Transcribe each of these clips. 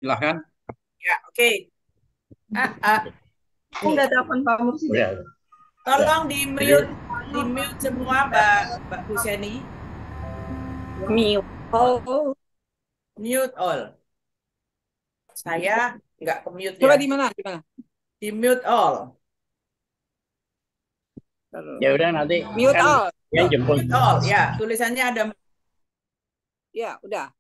Silahkan. Ya, oke. Aku nggak telepon Pak Mursi. Ya. Tolong Jadi, di mute semua Mbak Mbak Huseni. Mute. Oh, Mute all. Saya nggak ke mute coba ya. di mana? Di mana? Di mute all. ya udah nanti Mute kan all. yang jemput. Mute all. Ya, tulisannya ada. Ya, udah.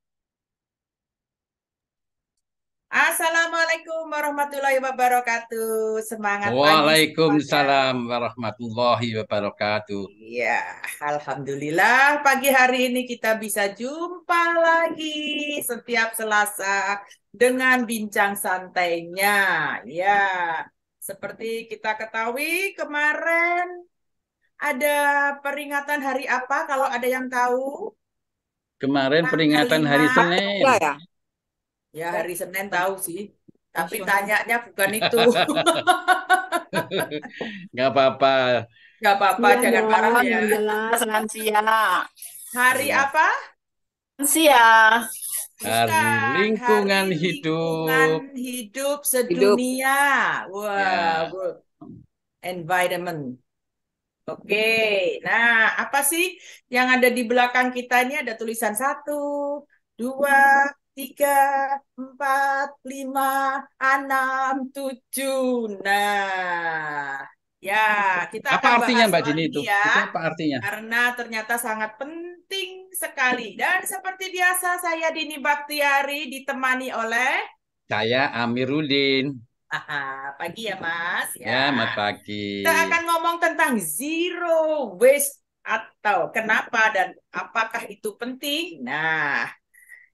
Assalamualaikum warahmatullahi wabarakatuh. Semangat pagi semuanya. Waalaikumsalam warahmatullahi wabarakatuh. Iya, Alhamdulillah pagi hari ini kita bisa jumpa lagi setiap Selasa dengan bincang santainya. Ya, seperti kita ketahui kemarin ada peringatan hari apa kalau ada yang tahu? Kemarin Tanggal peringatan Hari 5. Senin. Ya, ya. Ya, hari Senin tahu sih. Tapi Nasional. tanyanya bukan itu. Nggak apa-apa. Gak apa-apa, Iya jangan marah dong, ya. yang jelas lansia. Hari Ya. apa? Lansia. Hari Bukan, Hari Lingkungan Lingkungan Hidup. Hidup Hidup. Sedunia. Wah, Ya. World Environment. Oke, nah apa sih yang ada di belakang kita ini? Ada tulisan 1, 2, 3, 4, 5, 6, 7. Nah, ya kita Apa akan artinya bahas Mbak soal Dini ini itu? ya. Itu apa artinya? Karena ternyata sangat penting sekali. Dan seperti biasa saya Dini Baktiari ditemani oleh Saya Amiruddin. pagi ya Mas ya. Ya, selamat pagi. Kita akan ngomong tentang zero waste atau kenapa dan apakah itu penting. Nah,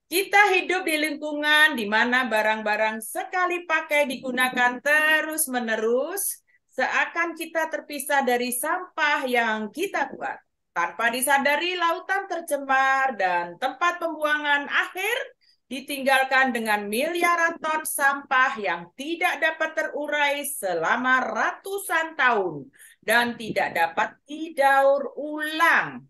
kita hidup di lingkungan di mana barang-barang sekali pakai digunakan terus-menerus, seakan kita terpisah dari sampah yang kita buat. Tanpa disadari, lautan tercemar dan tempat pembuangan akhir ditinggalkan dengan miliaran ton sampah yang tidak dapat terurai selama ratusan tahun dan tidak dapat didaur ulang.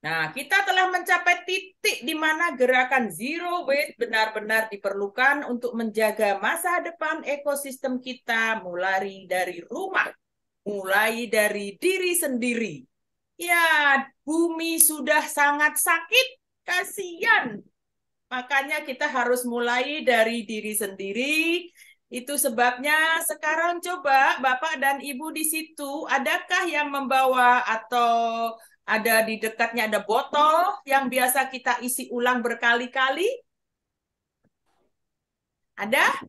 Nah, kita telah mencapai titik di mana gerakan zero waste benar-benar diperlukan untuk menjaga masa depan ekosistem kita mulai dari rumah, mulai dari diri sendiri. Ya, bumi sudah sangat sakit, kasihan. Makanya kita harus mulai dari diri sendiri. Itu sebabnya sekarang coba Bapak dan Ibu di situ, adakah yang membawa atau ada di dekatnya ada botol yang biasa kita isi ulang berkali-kali? Ada?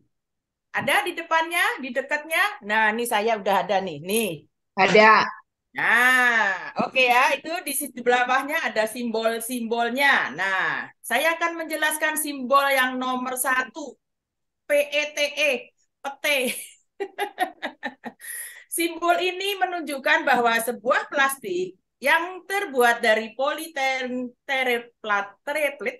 Ada di depannya, di dekatnya? Nah, ini saya udah ada nih. Nih. Ada. Nah, oke ya, itu di sisi belakangnya ada simbol-simbolnya. Nah, saya akan menjelaskan simbol yang nomor 1, PETE, pete. Simbol ini menunjukkan bahwa sebuah plastik yang terbuat dari politereplet,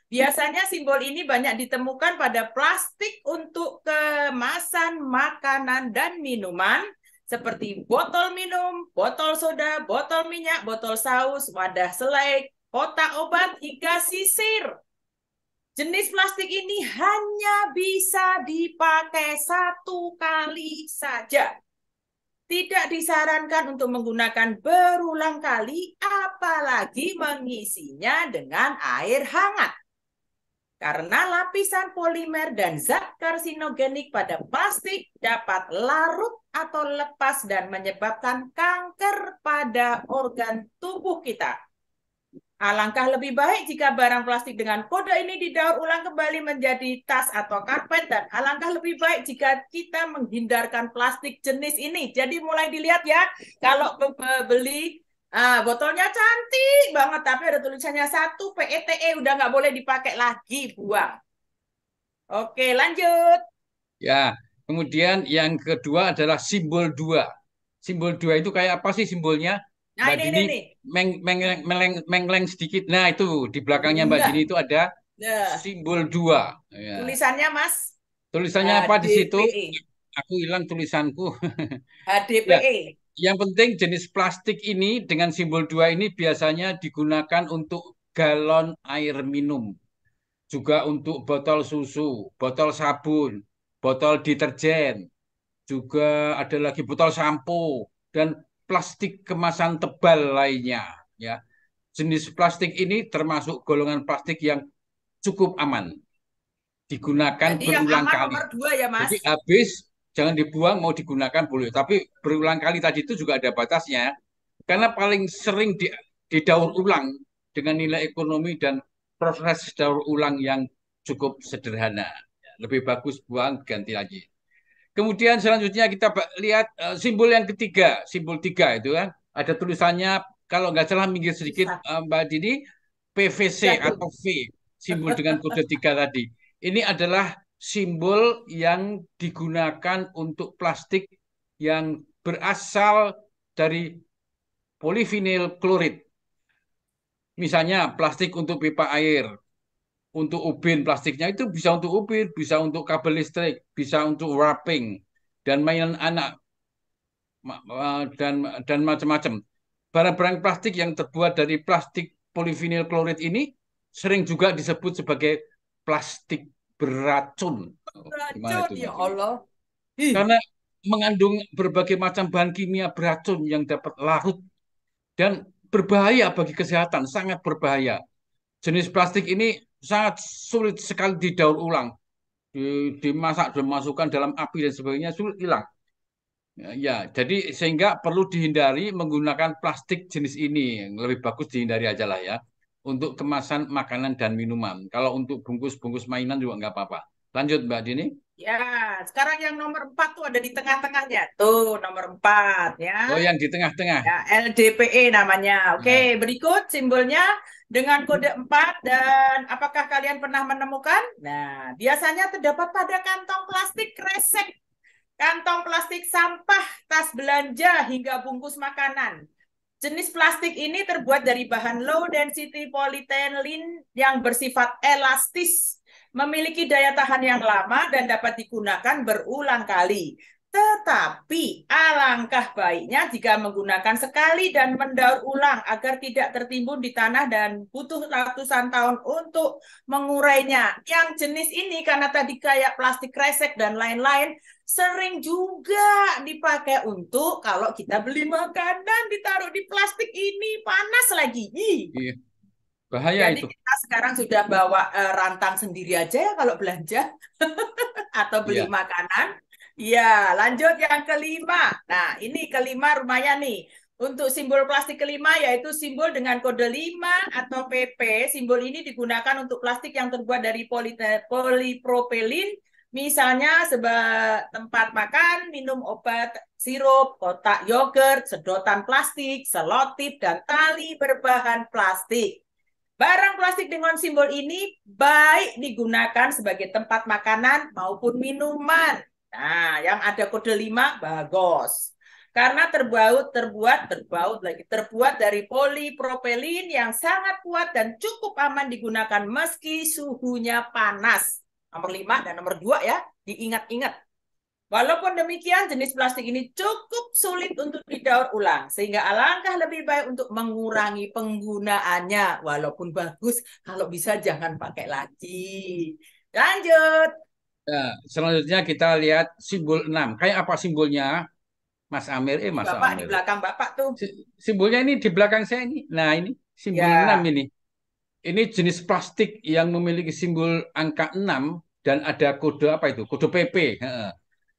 biasanya simbol ini banyak ditemukan pada plastik untuk kemasan makanan dan minuman, seperti botol minum, botol soda, botol minyak, botol saus, wadah selai, kotak obat, hingga sisir. Jenis plastik ini hanya bisa dipakai satu kali saja. Tidak disarankan untuk menggunakan berulang kali, apalagi mengisinya dengan air hangat. Karena lapisan polimer dan zat karsinogenik pada plastik dapat larut atau lepas dan menyebabkan kanker pada organ tubuh kita. Alangkah lebih baik jika barang plastik dengan kode ini didaur ulang kembali menjadi tas atau karpet, dan alangkah lebih baik jika kita menghindarkan plastik jenis ini. Jadi mulai dilihat ya, kalau beli botolnya cantik banget tapi ada tulisannya 1 PETE, udah nggak boleh dipakai lagi, buang. Oke, lanjut. Ya, kemudian yang kedua adalah simbol 2. Simbol 2 itu kayak apa sih simbolnya? Nah, Mbak Dini ini. mengleng sedikit. Nah, itu di belakangnya Mbak Nah, Dini itu ada nah. simbol 2. Ya. Tulisannya Mas, Tulisannya apa di situ? HDPE. Aku hilang tulisanku. Ya, HDPE. yang penting jenis plastik ini dengan simbol 2 ini biasanya digunakan untuk galon air minum. juga untuk botol susu, botol sabun, botol deterjen, juga ada lagi botol sampo dan plastik kemasan tebal lainnya. Ya, jenis plastik ini termasuk golongan plastik yang cukup aman, digunakan Jadi yang berulang aman kali. nomor 2 ya, Mas. Jadi habis jangan dibuang, mau digunakan boleh, tapi berulang kali tadi itu juga ada batasnya. Karena paling sering didaur ulang dengan nilai ekonomi dan proses daur ulang yang cukup sederhana. Lebih bagus buang, ganti lagi. Kemudian selanjutnya kita lihat simbol yang ketiga, simbol tiga itu kan. Ada tulisannya, kalau nggak salah minggir sedikit Bisa. Mbak Dini, PVC Jagung. atau V, simbol dengan kode tiga tadi. Ini adalah simbol yang digunakan untuk plastik yang berasal dari polivinil klorid. Misalnya plastik untuk pipa air, untuk ubin plastiknya itu bisa untuk ubin, bisa untuk kabel listrik, bisa untuk wrapping dan mainan anak dan macam-macam. Barang-barang plastik yang terbuat dari plastik polivinil klorid ini sering juga disebut sebagai plastik beracun. Gimana Racun, itu, ya Mbak Dini? Allah. Ih, Karena mengandung berbagai macam bahan kimia beracun yang dapat larut dan berbahaya bagi kesehatan, sangat berbahaya. Jenis plastik ini sangat sulit sekali didaur ulang, dimasak, dimasukkan dalam api dan sebagainya sulit hilang. Ya, jadi sehingga perlu dihindari menggunakan plastik jenis ini. Lebih bagus dihindari aja lah ya. Untuk kemasan makanan dan minuman. Kalau untuk bungkus-bungkus mainan juga nggak apa-apa. Lanjut Mbak Dini. ya, sekarang yang nomor 4 tuh ada di tengah-tengahnya. Tuh, nomor 4 ya. Oh, yang di tengah-tengah. Ya, LDPE namanya. Oke, Ya. berikut simbolnya dengan kode 4 dan apakah kalian pernah menemukan? Nah, biasanya terdapat pada kantong plastik kresek, kantong plastik sampah, tas belanja, hingga bungkus makanan. Jenis plastik ini terbuat dari bahan low density polyethylene yang bersifat elastis, memiliki daya tahan yang lama dan dapat digunakan berulang kali. Tetapi alangkah baiknya jika menggunakan sekali dan mendaur ulang agar tidak tertimbun di tanah dan butuh ratusan tahun untuk mengurainya. Yang jenis ini karena tadi kayak plastik kresek dan lain-lain, sering juga dipakai untuk kalau kita beli makanan ditaruh di plastik ini panas lagi. Iya. Bahaya Jadi itu. kita sekarang sudah bawa rantang sendiri aja ya kalau belanja atau beli Iya. makanan. Ya, lanjut yang kelima. Nah, ini kelima lumayan nih. Untuk simbol plastik kelima yaitu simbol dengan kode 5 atau PP. Simbol ini digunakan untuk plastik yang terbuat dari polipropilin, misalnya sebagai tempat makan, minum obat, sirup, kotak yogurt, sedotan plastik, selotip, dan tali berbahan plastik. Barang plastik dengan simbol ini baik digunakan sebagai tempat makanan maupun minuman. Nah, yang ada kode 5 bagus. Karena terbuat dari polipropilin yang sangat kuat dan cukup aman digunakan meski suhunya panas. Nomor 5 dan nomor 2 ya, diingat-ingat. Walaupun demikian, jenis plastik ini cukup sulit untuk didaur ulang, sehingga alangkah lebih baik untuk mengurangi penggunaannya. Walaupun bagus, kalau bisa jangan pakai lagi. Lanjut. Nah, selanjutnya kita lihat simbol 6. Kayak apa simbolnya? Mas Amir, Ini Mas Bapak di Amir. belakang Bapak tuh. Simbolnya ini di belakang saya ini. Nah, ini simbol 6 Ya. ini. Ini jenis plastik yang memiliki simbol angka 6 dan ada kode apa itu? Kode PP.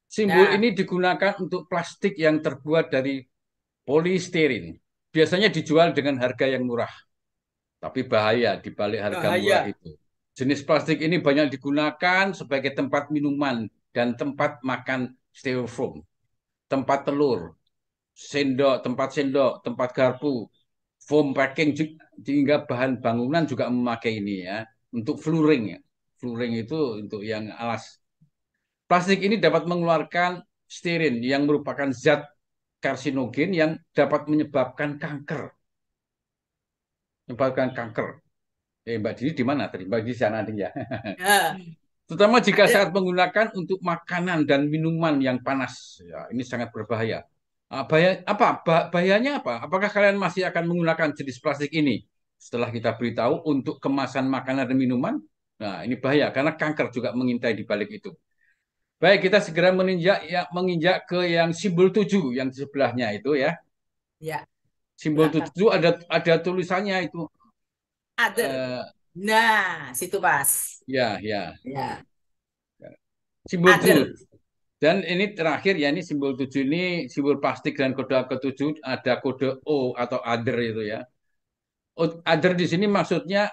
Simbol Nah, ini digunakan untuk plastik yang terbuat dari polistirin. Biasanya dijual dengan harga yang murah, tapi bahaya di balik harga murah bahaya. itu. Jenis plastik ini banyak digunakan sebagai tempat minuman dan tempat makan styrofoam, tempat telur, tempat sendok, tempat garpu, foam packing hingga bahan bangunan juga memakai ini ya untuk flooring ya. Flooring itu untuk yang alas. Plastik ini dapat mengeluarkan stirin yang merupakan zat karsinogen yang dapat menyebabkan kanker. Menyebabkan kanker. Mbak Dini di mana tadi? Mbak Dini di sana ya. Nah, Terutama jika ada. saat menggunakan untuk makanan dan minuman yang panas. Ya, ini sangat berbahaya. Bahayanya apa? Apakah kalian masih akan menggunakan jenis plastik ini? Setelah kita beritahu untuk kemasan makanan dan minuman, Nah, ini bahaya karena kanker juga mengintai di balik itu. Baik, kita segera menginjak ke yang simbol 7 yang di sebelahnya itu ya. Ya, Simbol belakang. 7 ada tulisannya itu. Other. Eh, Nah, situ pas. ya, ya. Ya, Simbol 7. other. Dan ini terakhir ya, ini simbol 7 ini simbol plastik dan kode ke-7 ada kode O atau other itu ya. Other di sini maksudnya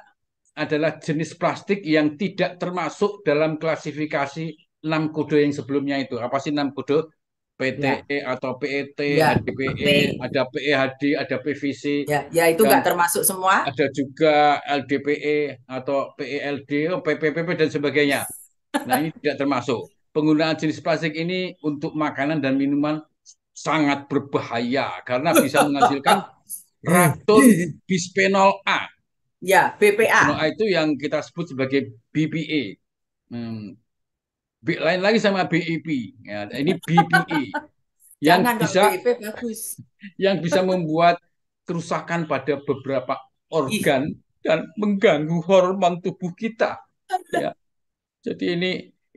adalah jenis plastik yang tidak termasuk dalam klasifikasi 6 kode yang sebelumnya itu. Apa sih 6 kode? Ya, PTE atau PET, ya. HDPE, P. ada PEHD, ada PVC, Ya, ya itu dan nggak termasuk semua. ada juga LDPE atau PELD, PPPP dan sebagainya. Nah, ini tidak termasuk. Penggunaan jenis plastik ini untuk makanan dan minuman sangat berbahaya karena bisa menghasilkan racun bisphenol A. Ya, Bisphenol BPA. A itu yang kita sebut sebagai BPA. Lain lagi sama BIP. Ya, ini BPA yang Jangan kalau bisa BIP bagus. membuat kerusakan pada beberapa Ih, organ dan mengganggu hormon tubuh kita. Ya, jadi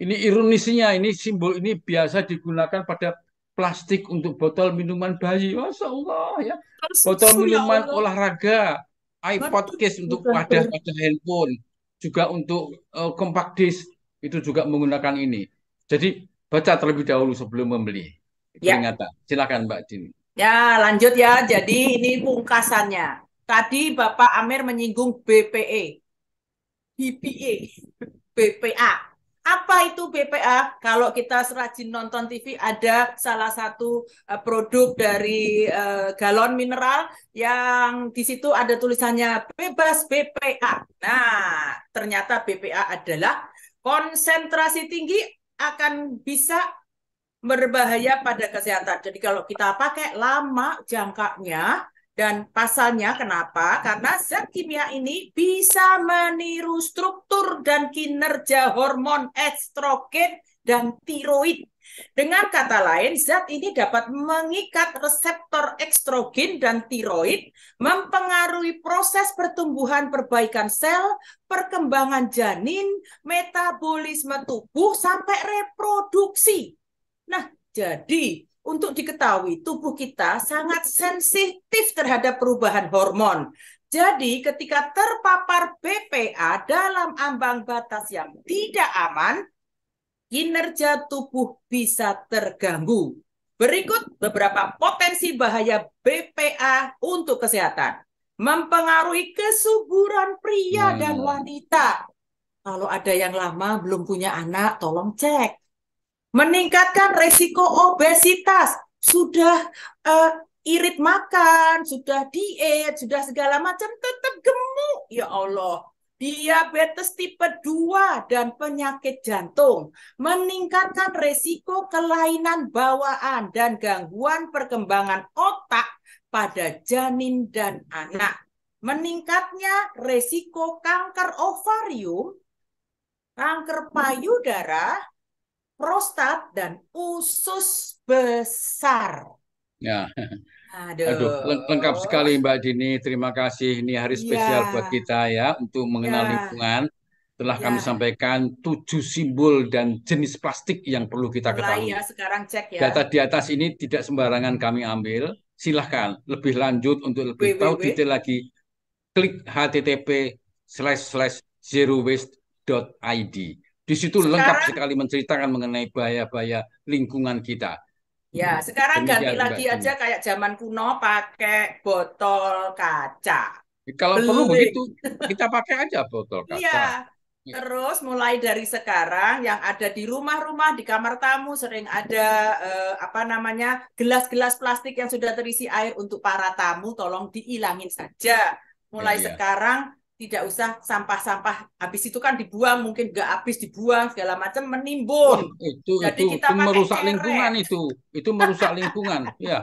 ini ironisnya, ini simbol ini biasa digunakan pada plastik untuk botol minuman bayi. Masya Allah ya. Botol susu ya minuman Allah. olahraga, iPod Aduh, case untuk bukan wadah tuh. pada handphone, juga untuk compact disc itu juga menggunakan ini. Jadi baca terlebih dahulu sebelum membeli. Ya, Peringatan. Silakan Mbak Jin. ya lanjut ya. Jadi ini pungkasannya. Tadi Bapak Amir menyinggung BPE, BPA, BPA. Apa itu BPA? Kalau kita serajin nonton TV, ada salah satu produk dari galon mineral yang di situ ada tulisannya bebas BPA. Nah, ternyata BPA adalah konsentrasi tinggi akan bisa berbahaya pada kesehatan. Jadi kalau kita pakai lama jangkanya dan pasalnya kenapa? Karena zat kimia ini bisa meniru struktur dan kinerja hormon estrogen dan tiroid. Dengan kata lain, zat ini dapat mengikat reseptor estrogen dan tiroid, mempengaruhi proses pertumbuhan perbaikan sel, perkembangan janin, metabolisme tubuh, sampai reproduksi. Nah, jadi untuk diketahui tubuh kita sangat sensitif terhadap perubahan hormon. Jadi ketika terpapar BPA dalam ambang batas yang tidak aman, kinerja tubuh bisa terganggu. Berikut beberapa potensi bahaya BPA untuk kesehatan. Mempengaruhi kesuburan pria dan Nah, wanita. Kalau ada yang lama belum punya anak, tolong cek. Meningkatkan resiko obesitas. Sudah irit makan, sudah diet, sudah segala macam, tetap gemuk. Ya Allah. Diabetes tipe 2 dan penyakit jantung. Meningkatkan resiko kelainan bawaan dan gangguan perkembangan otak pada janin dan anak. Meningkatnya resiko kanker ovarium, kanker payudara, prostat, dan usus besar. ya. Aduh, lengkap Aduh, sekali Mbak Dini. Terima kasih. Ini hari spesial buat ya, kita ya untuk mengenal ya, lingkungan. Telah kami ya. sampaikan 7 simbol dan jenis plastik yang perlu kita Mulai ya, ketahui. sekarang cek ya. Data di atas ini tidak sembarangan kami ambil. Silahkan lebih lanjut untuk lebih tahu www. detail lagi. Klik http://zerowaste.id. Di situ lengkap Sekarang, sekali menceritakan mengenai bahaya-bahaya lingkungan kita. ya, sekarang ganti Demikian Mbak lagi Dini. aja kayak zaman kuno pakai botol kaca. Kalau perlu begitu, Beling. kita pakai aja botol Iya. kaca. Ya, Terus mulai dari sekarang yang ada di rumah-rumah, di kamar tamu sering ada apa namanya gelas-gelas plastik yang sudah terisi air untuk para tamu, tolong diilangin saja. ya, Mulai ya. sekarang tidak usah sampah-sampah habis itu kan dibuang, mungkin nggak habis dibuang segala macam Wah, menimbun. Jadi itu kita pakai merusak lingkungan ceret. itu merusak lingkungan. Ya,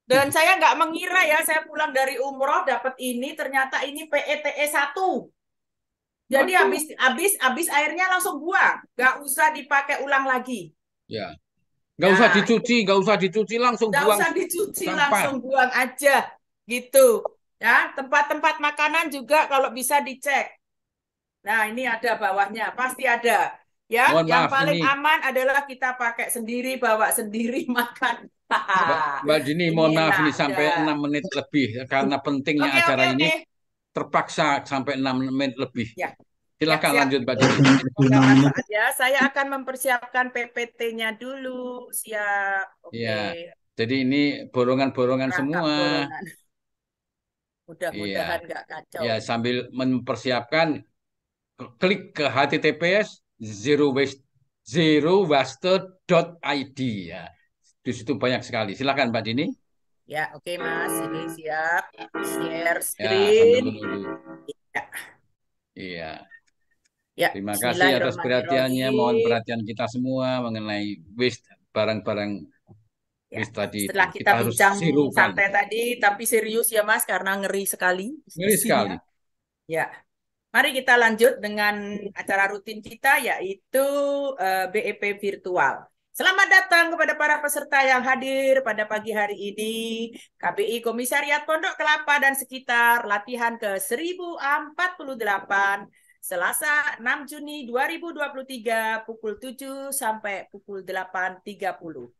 Dan saya nggak mengira ya, saya pulang dari umroh dapat ini, ternyata ini PETE 1. Jadi waduh. habis airnya langsung buang, nggak usah dipakai ulang lagi. Ya, Nah, nggak usah dicuci, langsung nggak buang usah dicuci, sampah. langsung buang aja, gitu. Ya, tempat-tempat makanan juga kalau bisa dicek. Nah, ini ada bawahnya, pasti ada. Ya, Mohon yang maaf paling ini aman adalah kita pakai sendiri, bawa sendiri, makan. Mbak Dini, Ini mohon maaf enak, ini sampai udah. 6 menit lebih karena pentingnya Oke, oke, acara ini oke. terpaksa sampai 6 menit lebih. Ya, ya, Silakan siap. lanjut Mbak Dini. Semoga manfaat ya. Saya akan mempersiapkan PPT-nya dulu. Siap. Iya. Oke. Jadi ini borongan-borongan Perangkap semua. borongan. Iya. Mudah-mudahan nggak kacau. Ya, sambil mempersiapkan klik ke https zerowaste.id ya. Di situ banyak sekali. Silakan Mbak Dini. Ya, oke Mas. Ini siap. Share Ya, sambil screen. menunggu. Ya, Iya. ya. Terima kasih atas perhatiannya. Mohon Bismillahirrahmanirrahim. perhatian kita semua mengenai waste barang-barang Ya, waste tadi itu. setelah kita Kita harus bincang sirukan. santai tadi, tapi serius ya Mas, karena ngeri sekali Ngeri isinya. sekali. Ya, mari kita lanjut dengan acara rutin kita, yaitu BEP virtual. Selamat datang kepada para peserta yang hadir pada pagi hari ini. KBI Komisariat Pondok Kelapa dan sekitar latihan ke 1048 Selasa 6 Juni 2023 pukul 7 sampai pukul 8.30.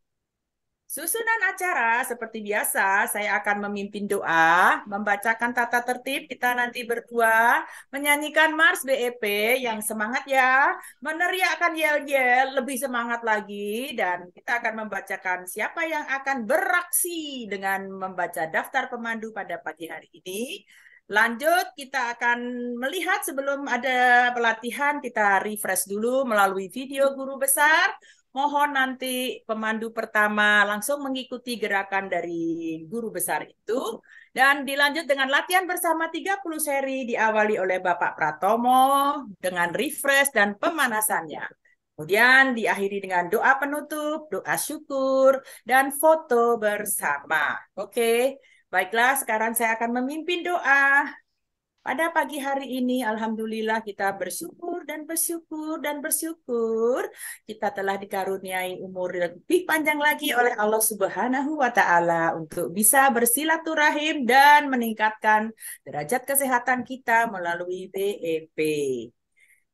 Susunan acara seperti biasa, saya akan memimpin doa, membacakan tata tertib, kita nanti berdua menyanyikan Mars BEP yang semangat ya, meneriakkan yel-yel, lebih semangat lagi, dan kita akan membacakan siapa yang akan beraksi dengan membaca daftar pemandu pada pagi hari ini. Lanjut, kita akan melihat sebelum ada pelatihan, kita refresh dulu melalui video guru besar. Mohon nanti pemandu pertama langsung mengikuti gerakan dari guru besar itu. Dan dilanjut dengan latihan bersama 30 seri diawali oleh Bapak Pratomo dengan refresh dan pemanasannya. Kemudian diakhiri dengan doa penutup, doa syukur, dan foto bersama. Oke, baiklah sekarang saya akan memimpin doa. Pada pagi hari ini, alhamdulillah kita bersyukur dan bersyukur dan bersyukur. Kita telah dikaruniai umur lebih panjang lagi oleh Allah Subhanahu wa Ta'ala untuk bisa bersilaturahim dan meningkatkan derajat kesehatan kita melalui BEP.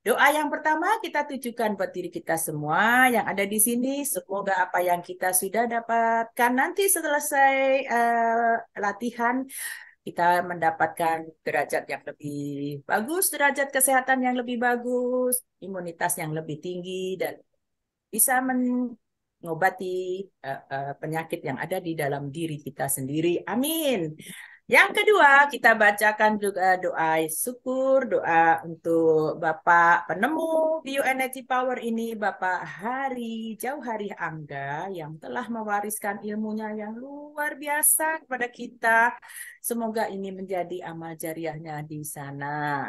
Doa yang pertama kita tujukan buat diri kita semua yang ada di sini. Semoga apa yang kita sudah dapatkan nanti selesai latihan kita mendapatkan derajat yang lebih bagus, derajat kesehatan yang lebih bagus, imunitas yang lebih tinggi, dan bisa mengobati penyakit yang ada di dalam diri kita sendiri. Amin. Yang kedua, kita bacakan juga doa syukur, doa untuk Bapak penemu Bioenergy Power ini, Bapak Jauhari Angga, yang telah mewariskan ilmunya yang luar biasa kepada kita. Semoga ini menjadi amal jariahnya di sana.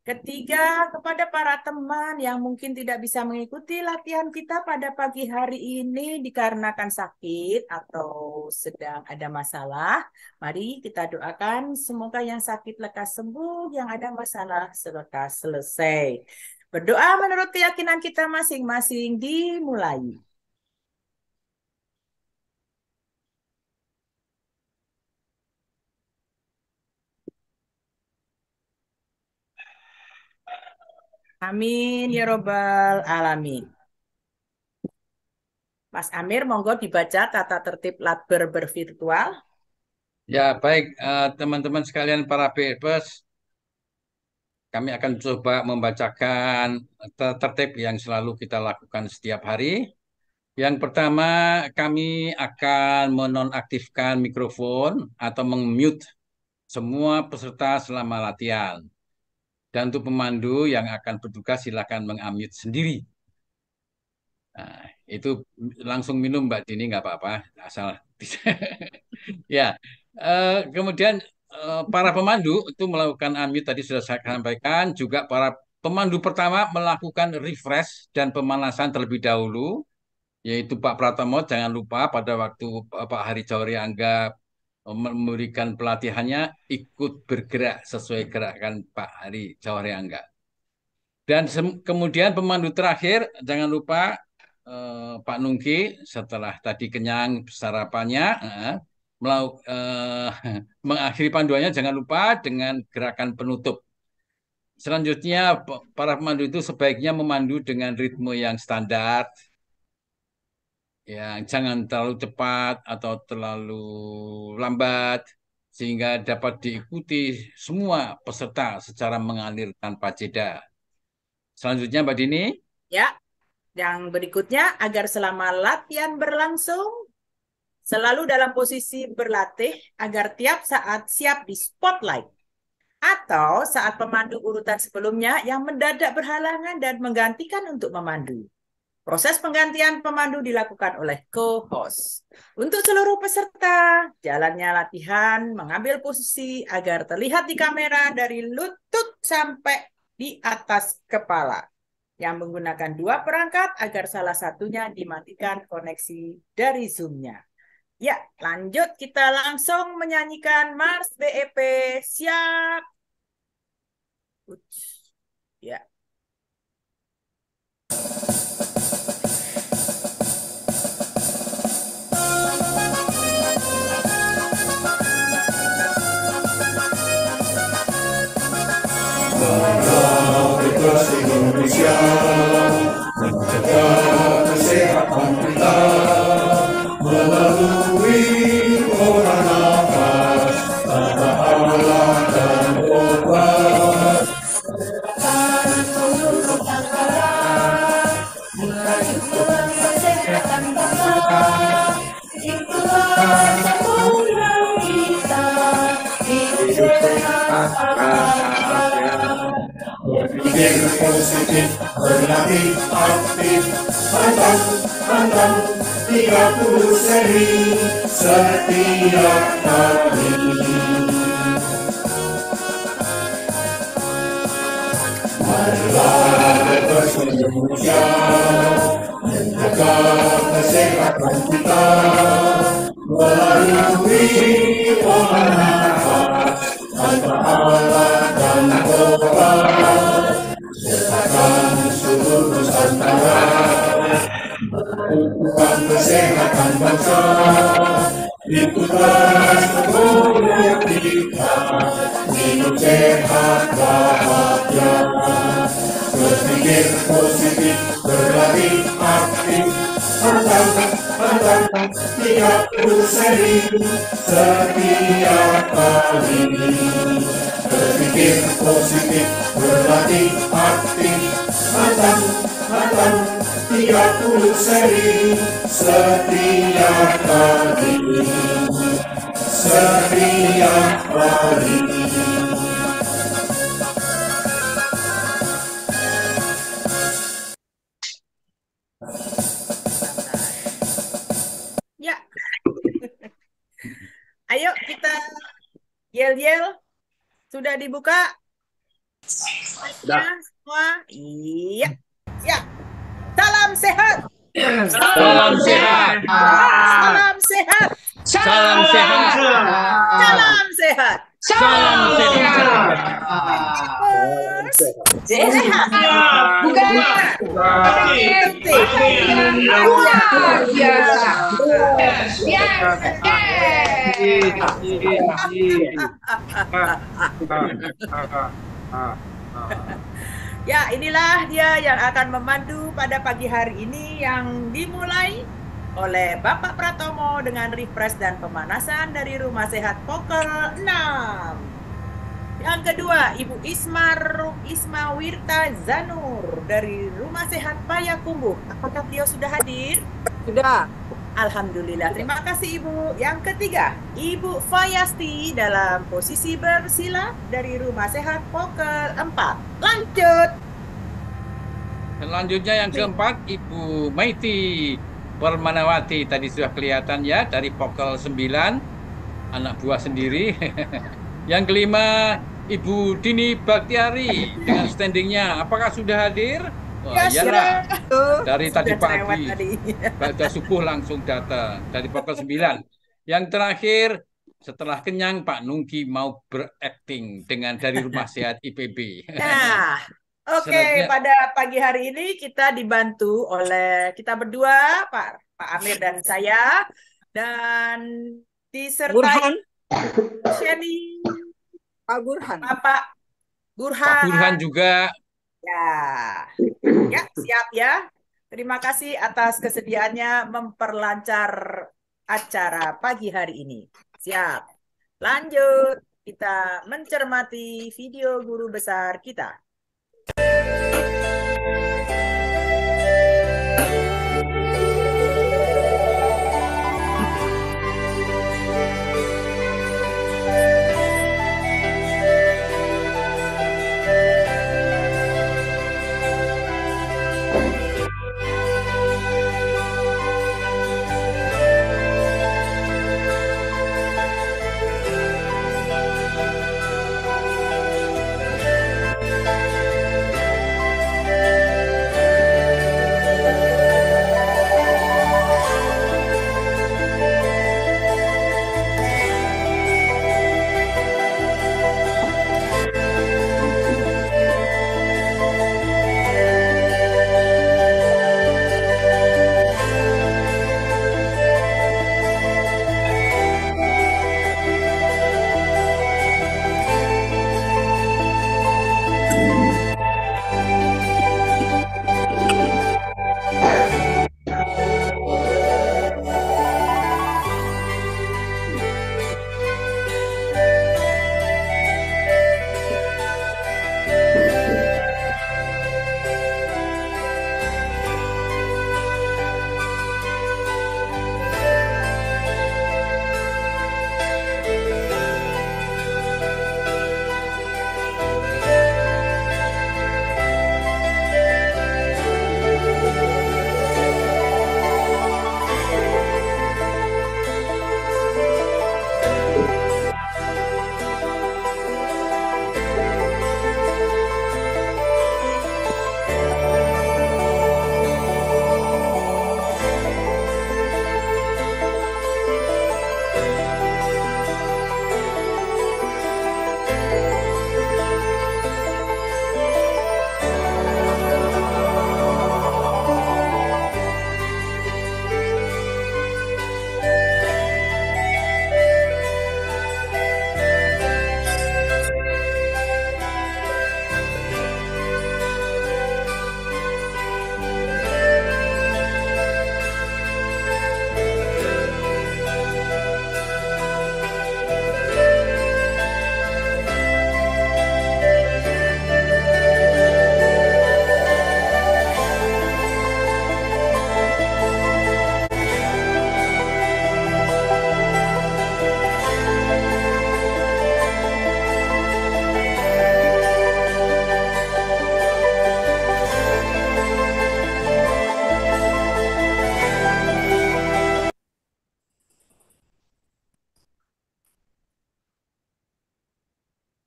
Ketiga, kepada para teman yang mungkin tidak bisa mengikuti latihan kita pada pagi hari ini dikarenakan sakit atau sedang ada masalah, mari kita doakan semoga yang sakit lekas sembuh, yang ada masalah lekas selesai. Berdoa menurut keyakinan kita masing-masing dimulai. Amin ya robbal alamin. Mas Amir, monggo dibaca tata tertib latber bervirtual. Ya, baik teman-teman sekalian para BEPers, kami akan coba membacakan tertib yang selalu kita lakukan setiap hari. Yang pertama, kami akan menonaktifkan mikrofon atau meng-mute semua peserta selama latihan. Dan untuk pemandu yang akan bertugas silakan meng-unmute sendiri. Nah, itu langsung minum Mbak Dini nggak apa-apa, asal ya. Kemudian para pemandu itu melakukan unmute tadi sudah saya sampaikan. Juga para pemandu pertama melakukan refresh dan pemanasan terlebih dahulu, yaitu Pak Pratomo. Jangan lupa pada waktu Pak Hari Jauhari Angga memberikan pelatihannya ikut bergerak sesuai gerakan Pak Hari Jauhari Angga. Dan kemudian pemandu terakhir jangan lupa Pak Nungki setelah tadi kenyang sarapannya mengakhiri panduannya jangan lupa dengan gerakan penutup. Selanjutnya para pemandu itu sebaiknya memandu dengan ritme yang standar, yang jangan terlalu cepat atau terlalu lambat, sehingga dapat diikuti semua peserta secara mengalir tanpa jeda. Selanjutnya, Mbak Dini. Ya, yang berikutnya agar selama latihan berlangsung selalu dalam posisi berlatih agar tiap saat siap di spotlight atau saat pemandu urutan sebelumnya yang mendadak berhalangan dan menggantikan untuk memandu. Proses penggantian pemandu dilakukan oleh co-host. Untuk seluruh peserta, jalannya latihan mengambil posisi agar terlihat di kamera dari lutut sampai di atas kepala. Yang menggunakan 2 perangkat agar salah satunya dimatikan koneksi dari Zoom-nya. Ya, lanjut kita langsung menyanyikan Mars BEP. Siap. Ya. Kita Indonesia menjaga kesehatan kita melalui olah nafas tanpa alat dan obat. Kesehatan kita itulah program kita hidup sehat. Berpikir positif, berlatih aktif, pantang 30 seri setiap hari. Marilah bersungguh-sungguh menjaga kesehatan kita melalui olah nafas tanpa alat dan obat. Sertakan seluruh Nusantara menentukan kesehatan bangsa. Itulah seluruh kita hidup sehat bahagia. Berpikir positif, berlatih aktif, pantang 30 seri setiap hari. Berpikir positif, berlatih aktif, pantang 30 seri setiap hari. Setiap hari. Ya. Ayo kita yel-yel. Sudah dibuka? Sudah. Ya, semua? Iya. Ya. Salam sehat. Salam sehat. Salam sehat. Salam sehat. Salam sehat. Salam sehat. Sehat. Bukan. Penting. Luar biasa. Ya, inilah dia yang akan memandu pada pagi hari ini yang dimulai oleh Bapak Pratomo dengan refresh dan pemanasan dari Rumah Sehat Pokel 6. Yang kedua, Ibu Isma Wirta Zanur dari Rumah Sehat Payakumbuh. Apakah beliau sudah hadir? Sudah. Alhamdulillah, terima kasih Ibu. Yang ketiga, Ibu Fayasti dalam posisi bersila dari Rumah Sehat Pokel 4. Lanjut. Selanjutnya yang keempat, Ibu Maiti Permanawati. Tadi sudah kelihatan ya, dari Pokel 9, anak buah sendiri. Yang kelima, Ibu Dini Baktiari dengan standingnya. Apakah sudah hadir? Oh, Ya, iyalah. sudah. Dari tadi Sudah cerewet pagi, tadi. pada subuh langsung datang dari Pokel 9. Yang terakhir, setelah kenyang, Pak Nungki mau berakting dengan dari Rumah Sehat IPB. Nah, oke, Selanjutnya, pada pagi hari ini kita dibantu oleh kita berdua, Pak Amir dan saya, dan disertai Burhan. Shelly, Pak Burhan. Bapak Pak Burhan Burhan. juga. Ya, ya siap ya. Terima kasih atas kesediaannya memperlancar acara pagi hari ini. Siap. Lanjut, kita mencermati video guru besar kita.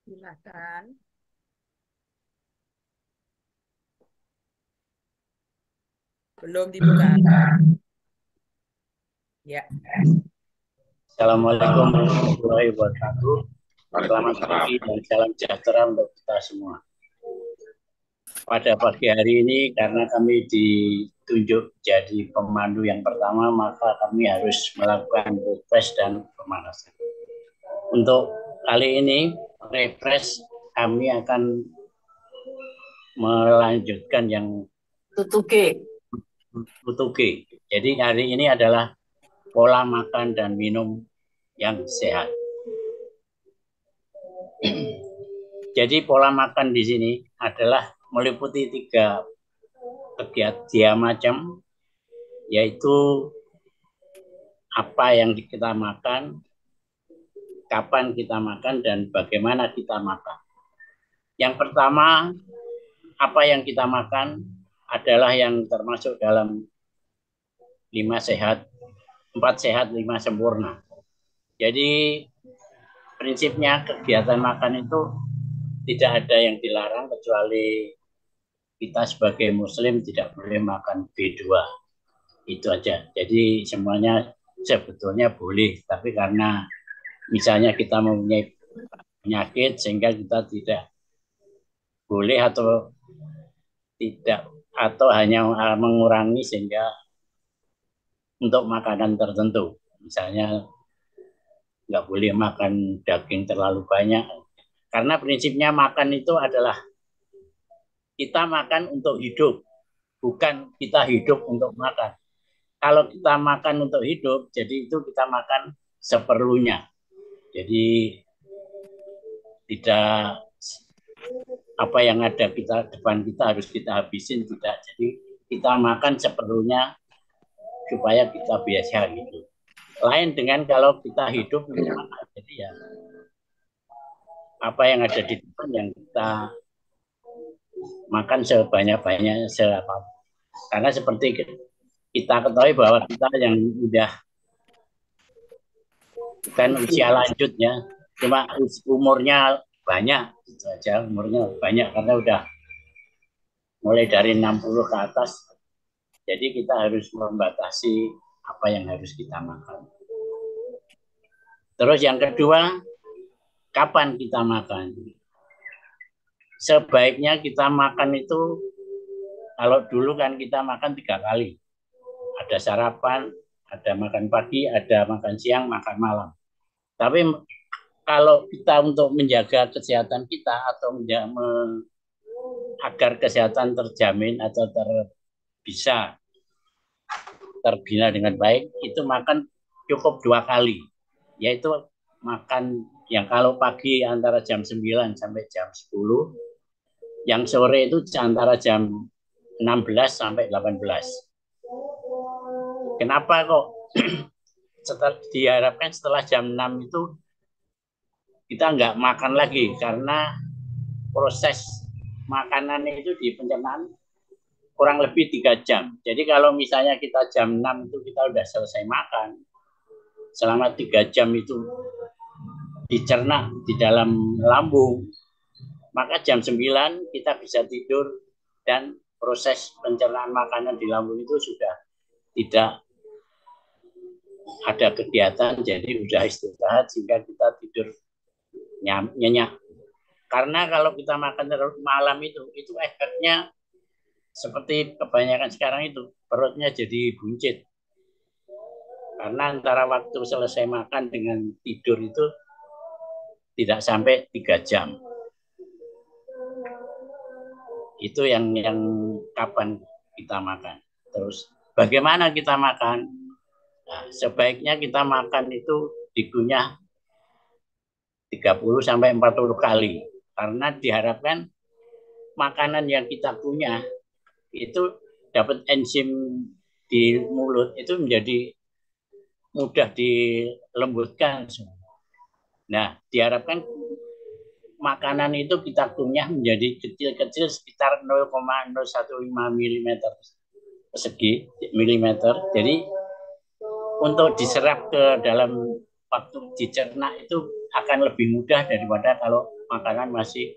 Silakan. Belum dibuka. Ya. Assalamualaikum warahmatullahi wabarakatuh. Selamat pagi dan salam sejahtera untuk kita semua. Pada pagi hari ini karena kami ditunjuk jadi pemandu yang pertama, maka kami harus melakukan refresh dan pemanasan. Untuk kali ini refresh kami akan melanjutkan yang Tutuke. Tutuke. Jadi hari ini adalah pola makan dan minum yang sehat. Jadi pola makan di sini adalah meliputi 3 kegiatan macam, yaitu apa yang kita makan, kapan kita makan, dan bagaimana kita makan. Yang pertama, apa yang kita makan adalah yang termasuk dalam 5 sehat, 4 sehat, 5 sempurna. Jadi prinsipnya kegiatan makan itu tidak ada yang dilarang kecuali kita sebagai muslim tidak boleh makan B2. Itu aja. Jadi semuanya sebetulnya boleh, tapi karena misalnya kita mempunyai penyakit sehingga kita tidak boleh atau tidak atau hanya mengurangi sehingga untuk makanan tertentu. Misalnya nggak boleh makan daging terlalu banyak Karena prinsipnya makan itu adalah kita makan untuk hidup, bukan kita hidup untuk makan. Kalau kita makan untuk hidup, jadi itu kita makan seperlunya. Jadi tidak apa yang ada depan kita harus kita habisin, tidak. Jadi kita makan seperlunya supaya kita biasa hidup. Lain dengan kalau kita hidup untuk makan. Jadi ya apa yang ada di depan yang kita makan sebanyak-banyaknya seapa. Karena seperti kita ketahui bahwa kita yang udah kan usia lanjutnya, cuma umurnya banyak, itu aja umurnya banyak karena udah mulai dari 60 ke atas. Jadi kita harus membatasi apa yang harus kita makan. Terus yang kedua, kapan kita makan? Sebaiknya kita makan itu, kalau dulu kan kita makan 3 kali. Ada sarapan, ada makan pagi, ada makan siang, makan malam. Tapi kalau kita untuk menjaga kesehatan kita atau agar kesehatan terjamin atau bisa terbina dengan baik, itu makan cukup 2 kali. Yaitu makan yang kalau pagi antara jam 9 sampai jam 10, yang sore itu antara jam 16 sampai 18. Kenapa kok diharapkan setelah jam 6 itu kita nggak makan lagi? Karena proses makanan itu di pencernaan kurang lebih 3 jam. Jadi kalau misalnya kita jam 6 itu kita udah selesai makan, selama 3 jam itu dicerna di dalam lambung, maka jam 9 kita bisa tidur dan proses pencernaan makanan di lambung itu sudah tidak ada kegiatan, jadi sudah istirahat sehingga kita tidur nyenyak. Karena kalau kita makan malam itu efeknya seperti kebanyakan sekarang itu, perutnya jadi buncit. Karena antara waktu selesai makan dengan tidur itu tidak sampai 3 jam. Itu yang kapan kita makan. Terus bagaimana kita makan? Nah, sebaiknya kita makan itu dikunyah 30 sampai 40 kali. Karena diharapkan makanan yang kita kunyah itu dapat enzim di mulut itu menjadi mudah dilembutkan. Nah, diharapkan makanan itu kita kunyah menjadi kecil-kecil sekitar 0,015 mm persegi milimeter. Jadi untuk diserap ke dalam waktu dicerna itu akan lebih mudah daripada kalau makanan masih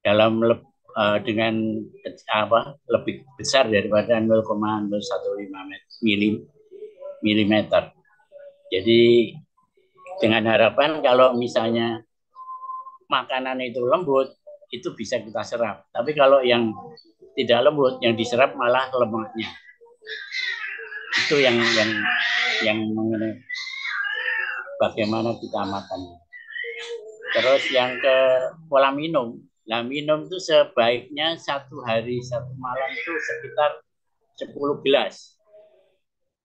dalam dengan lebih besar daripada 0,015 mm. Jadi dengan harapan kalau misalnya makanan itu lembut, itu bisa kita serap. Tapi kalau yang tidak lembut, yang diserap malah lemaknya. Itu yang mengenai bagaimana kita makan. Terus yang ke pola minum. Nah, minum itu sebaiknya 1 hari 1 malam itu sekitar 10 gelas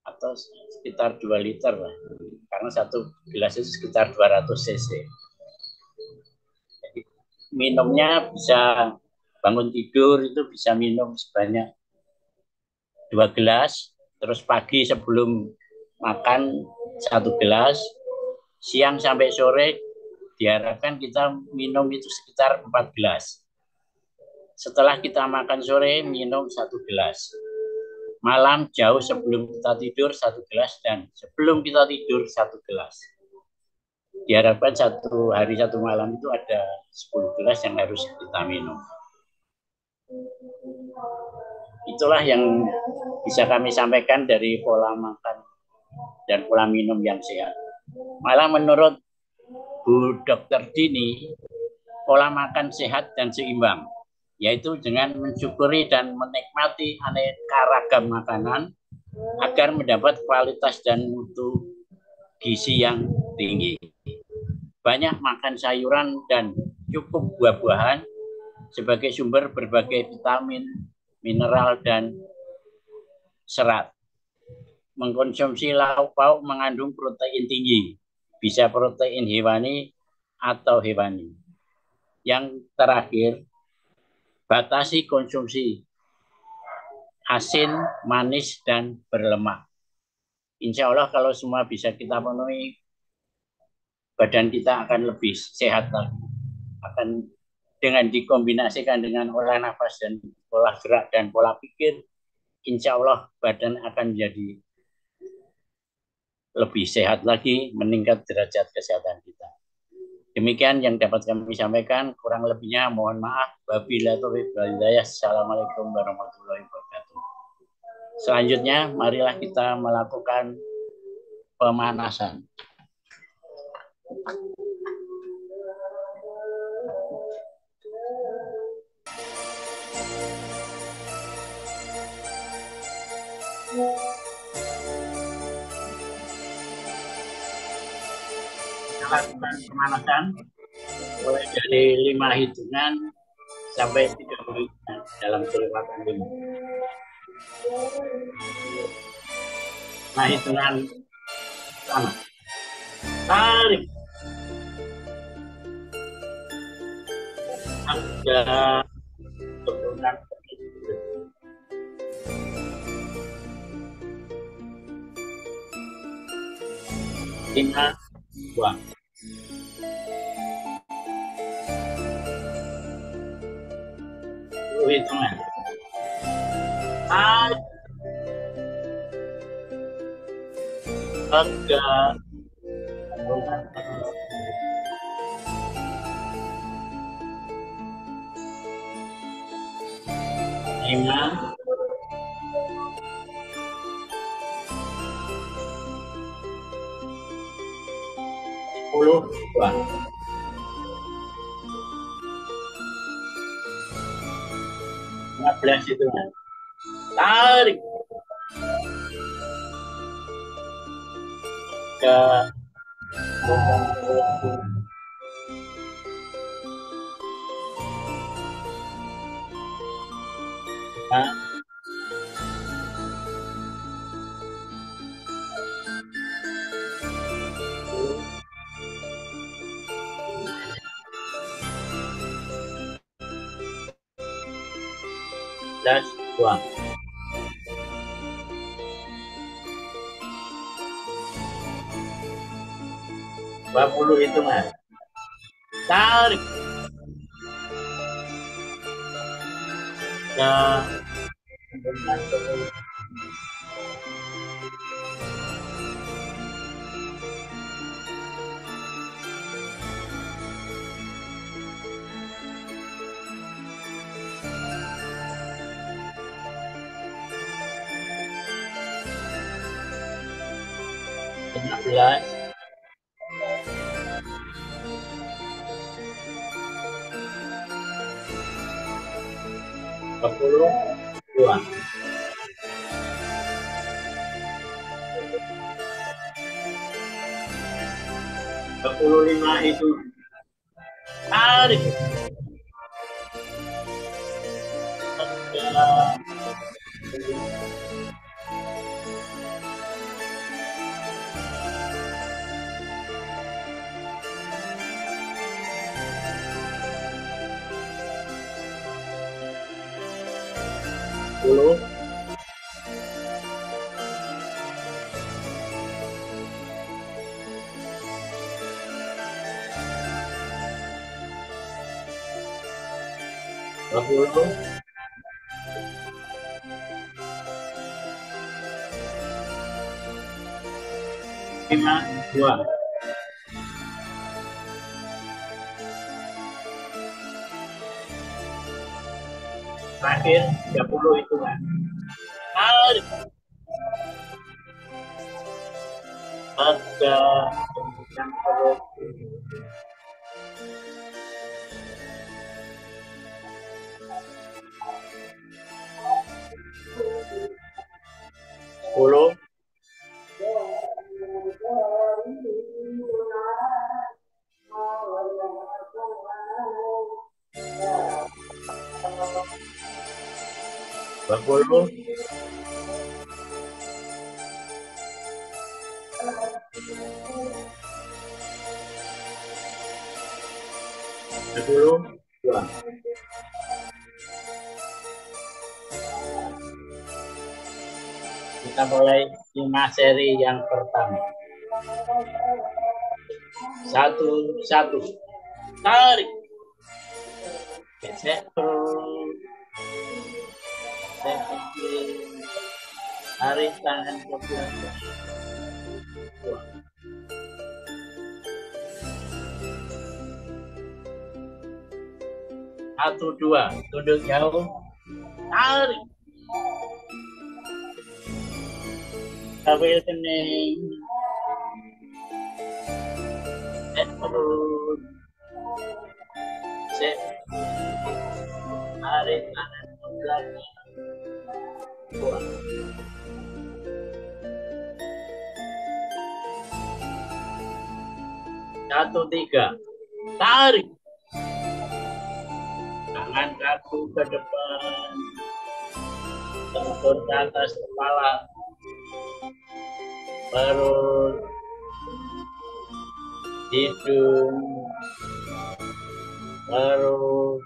atau sekitar 2 liter lah. Karena 1 gelas itu sekitar 200 cc. Jadi, minumnya bisa bangun tidur itu bisa minum sebanyak 2 gelas, terus pagi sebelum makan 1 gelas, siang sampai sore diharapkan kita minum itu sekitar 4 gelas. Setelah kita makan sore, minum 1 gelas. Malam jauh sebelum kita tidur 1 gelas, dan sebelum kita tidur 1 gelas. Diharapkan 1 hari 1 malam itu ada 10 gelas yang harus kita minum. Itulah yang bisa kami sampaikan dari pola makan dan pola minum yang sehat. Malah menurut Bu Dr. Dini, pola makan sehat dan seimbang, yaitu dengan mensyukuri dan menikmati aneka ragam makanan agar mendapat kualitas dan mutu gizi yang tinggi. banyak makan sayuran dan cukup buah-buahan sebagai sumber berbagai vitamin, mineral, dan serat. Mengkonsumsi lauk pauk mengandung protein tinggi, bisa protein hewani atau hewani. Yang terakhir, batasi konsumsi asin, manis, dan berlemak. Insya Allah kalau semua bisa kita penuhi, badan kita akan lebih sehat lagi. Akan dengan dikombinasikan dengan olah nafas dan pola gerak dan pola pikir, insya Allah badan akan menjadi lebih sehat lagi, meningkat derajat kesehatan kita. Demikian yang dapat kami sampaikan, kurang lebihnya mohon maaf. Wabillahi taufiq wal hidayah. Assalamualaikum warahmatullahi wabarakatuh. Selanjutnya, marilah kita melakukan pemanasan. Kita lakukan pemanasan mulai dari 5 hitungan sampai 30 hitungan dalam kelewatan 5. Nah, hitungan pertama. Tarik. Ada turunan 5, buang. Hitungan. Tarik. Tegak. Lima, 10, buang. 15 hitungan. Tarik. 3, 11, buang. 20 hitungan. Tarik. 3, 15, 20, buang. 25 itu tarik. 10, 20, 5, 2. Terakhir 30 hitungan. Tarik. 3, 10, 5, 20. Dua. Kita mulai 5 seri yang pertama. 1. Tarik. Gesek terus. Tarik tangan ke belakang. 1, 2. Tunduk jauh. Tarik. Sambil kening. Terus. Tarik tangan ke belakang. 1, 3. Tarik. Tangan kaku ke depan. Tentur ke atas kepala. Perut. Hidung. Perut.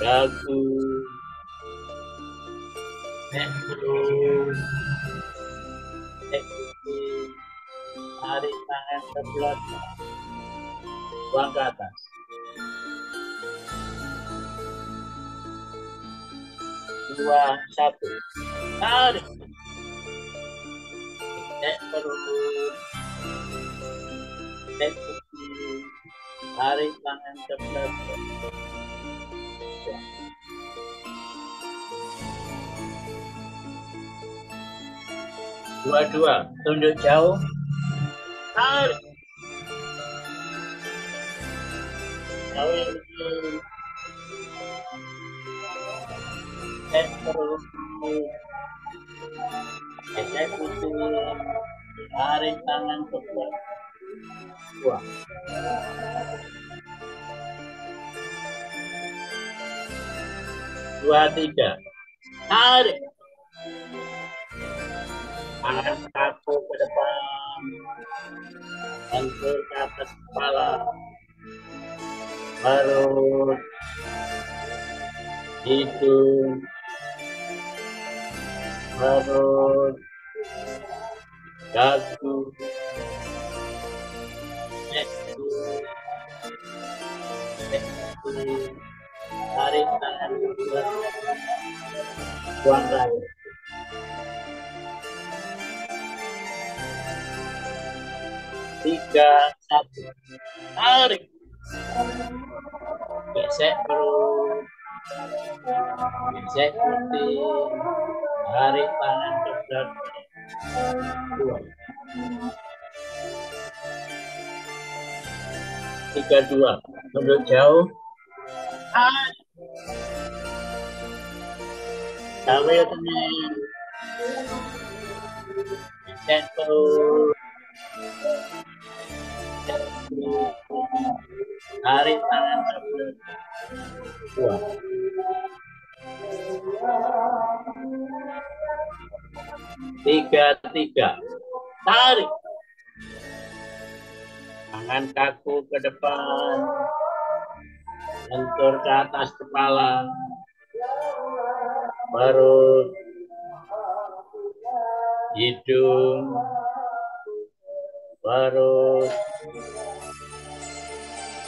Dagu. Terus. Tarik tangan ke belakang. Buang ke atas. 2, 1. Tarik. Terus. Tarik tangan ke belakang. 2, tunduk jauh. Tarik. Terus. Eksekusi. Tarik tangan ke belakang. 2, 3. Tarik. Tangan kaku ke depan. Tentur ke atas kepala. Perut. Hidung. Perut. Dagu. Tarik tangan ke belakang. Buang lagi. 3, 1. Tarik. Gesek perut. Gesek putih. Tarik tangan ke belakang. 2. 3, 2. Tunduk jauh. Tarik. Sambil kening. Gesek perut. Tarik tangan ke belakang. 2. 3. Tarik. Tangan kaku ke depan. Lentur ke atas kepala. Perut. Hidung. Perut.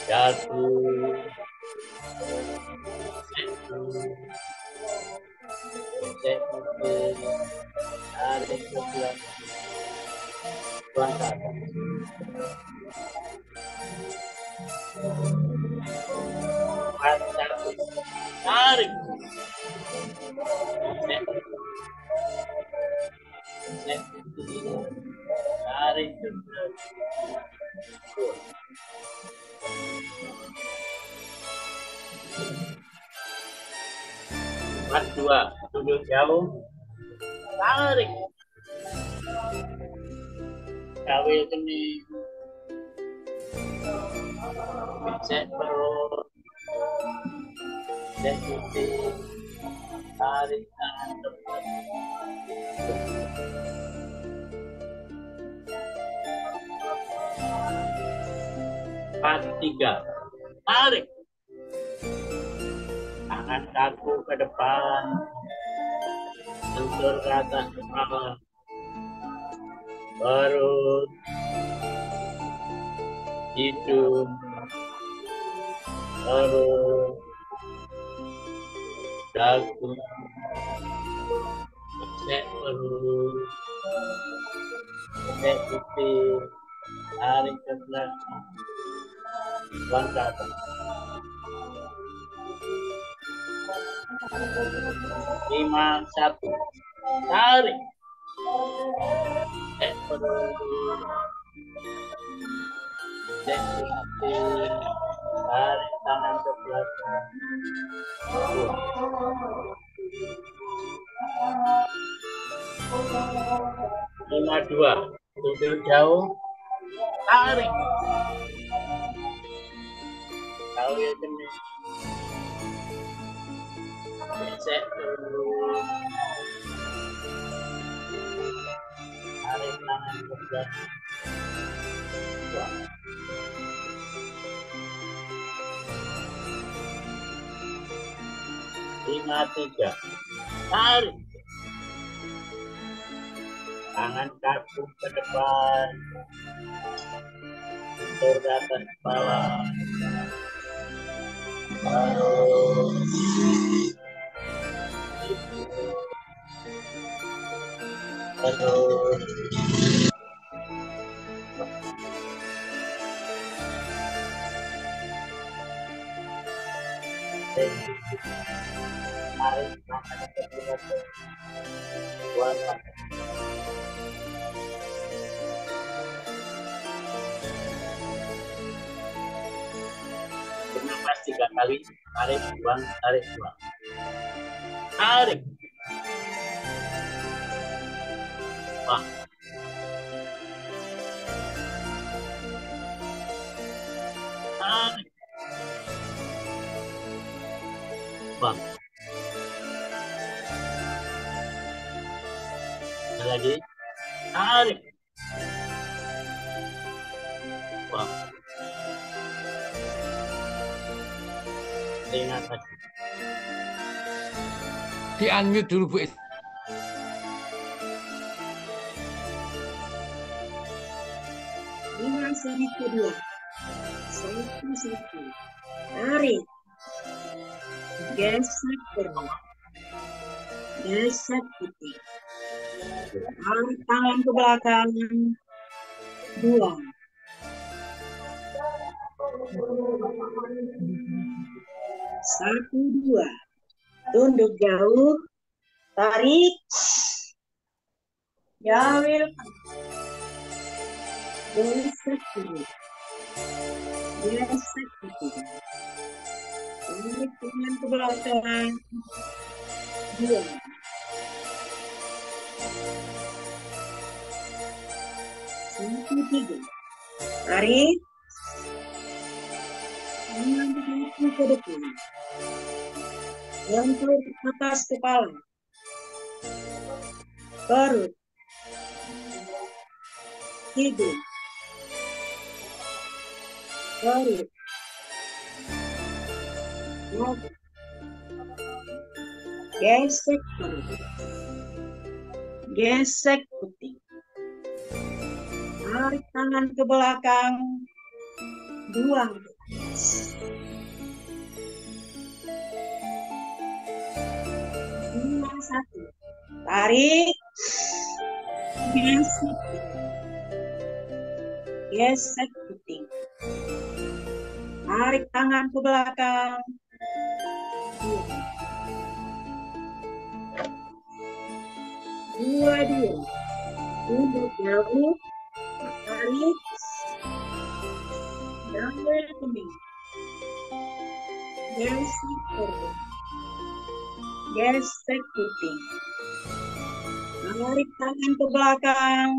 Dagu. Gesek putih. Tarik ke belakang. Buang ke atas. 1. Tarik. Gesek putih. Tarik ke belakang. 2. Tunduk jauh. Tarik. Sambil kening. Gesek perut. Gesek putih. Tarik tangan ke belakang. 4-3. Tarik. Tangan kaku ke depan. Sentur ke atas kepala. Perut. Hidung. Perut. Dagu. Cek perut. Cek pipi. Tarik ke belakang. Buang ke atas. 5-1. Tarik. Cek perut. Cek pipi. Tarik tangan ke belakang. 5-2. Tutup jauh. Tarik. Tahu ya jenis. Cek perut. Tarik tangan ke belakang. 5-3. Tarik. Tangan kaku ke depan. Sentur ke atas kepala. Perut. Perut. Tarik tangan ke belakang. Buang ke atas. Bernapas 3 kali. Tarik, buang, tarik, buang. Tarik. Buang. Tarik. Buang. Sekali lagi. Tarik. Buang. Ingat lagi. Di-unmute dulu, Bu. Lima seri kedua. 1-1. Tarik. Gesek perut. Gesek putih. Tarik tangan ke belakang. Buang. 1-2. Tunduk jauh. Tarik. Jawil. Gesek perut. Gesek putih. Tarik tangan ke belakang. Buang. 1-3. Tarik. Tangan kaku ke depan. Lentur atas kepala. Perut. Hidung. Perut. Dagu. Gesek perut. Gesek putih. Tarik tangan ke belakang. Buang. 5-1. Tarik. Gesek. Gesek putih. Tarik tangan ke belakang. 2-2. Tunduk jauh. Tarik. Jawil kening. Gesek perut. Gesek putih. Tarik tangan ke belakang.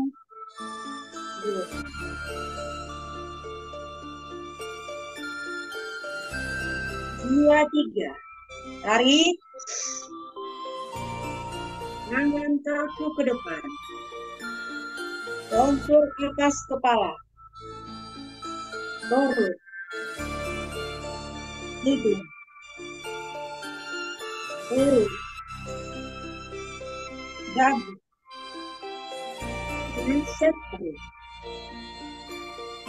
2-3. Tarik. Tangan kaku ke depan. Kontur atas kepala. Perut. Hidung. Perut. Dagu. Gesek perut.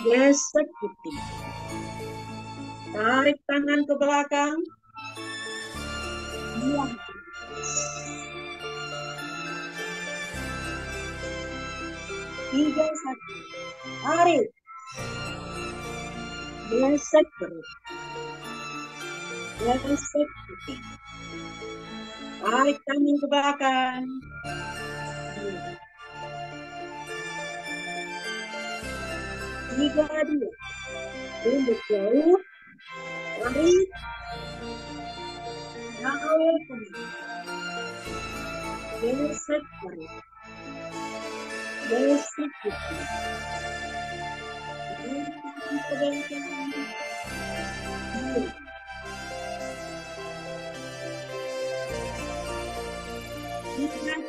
Gesek putih. Tarik tangan ke belakang. Buang. 3, 1. Tarik. Gesek perut. Gesek putih. Tarik tangan ke belakang. 3, 2. Tunduk jauh. Tarik. Naik penuh. Gesek perut. Gesek putih. Tarik tangan ke belakang. 2.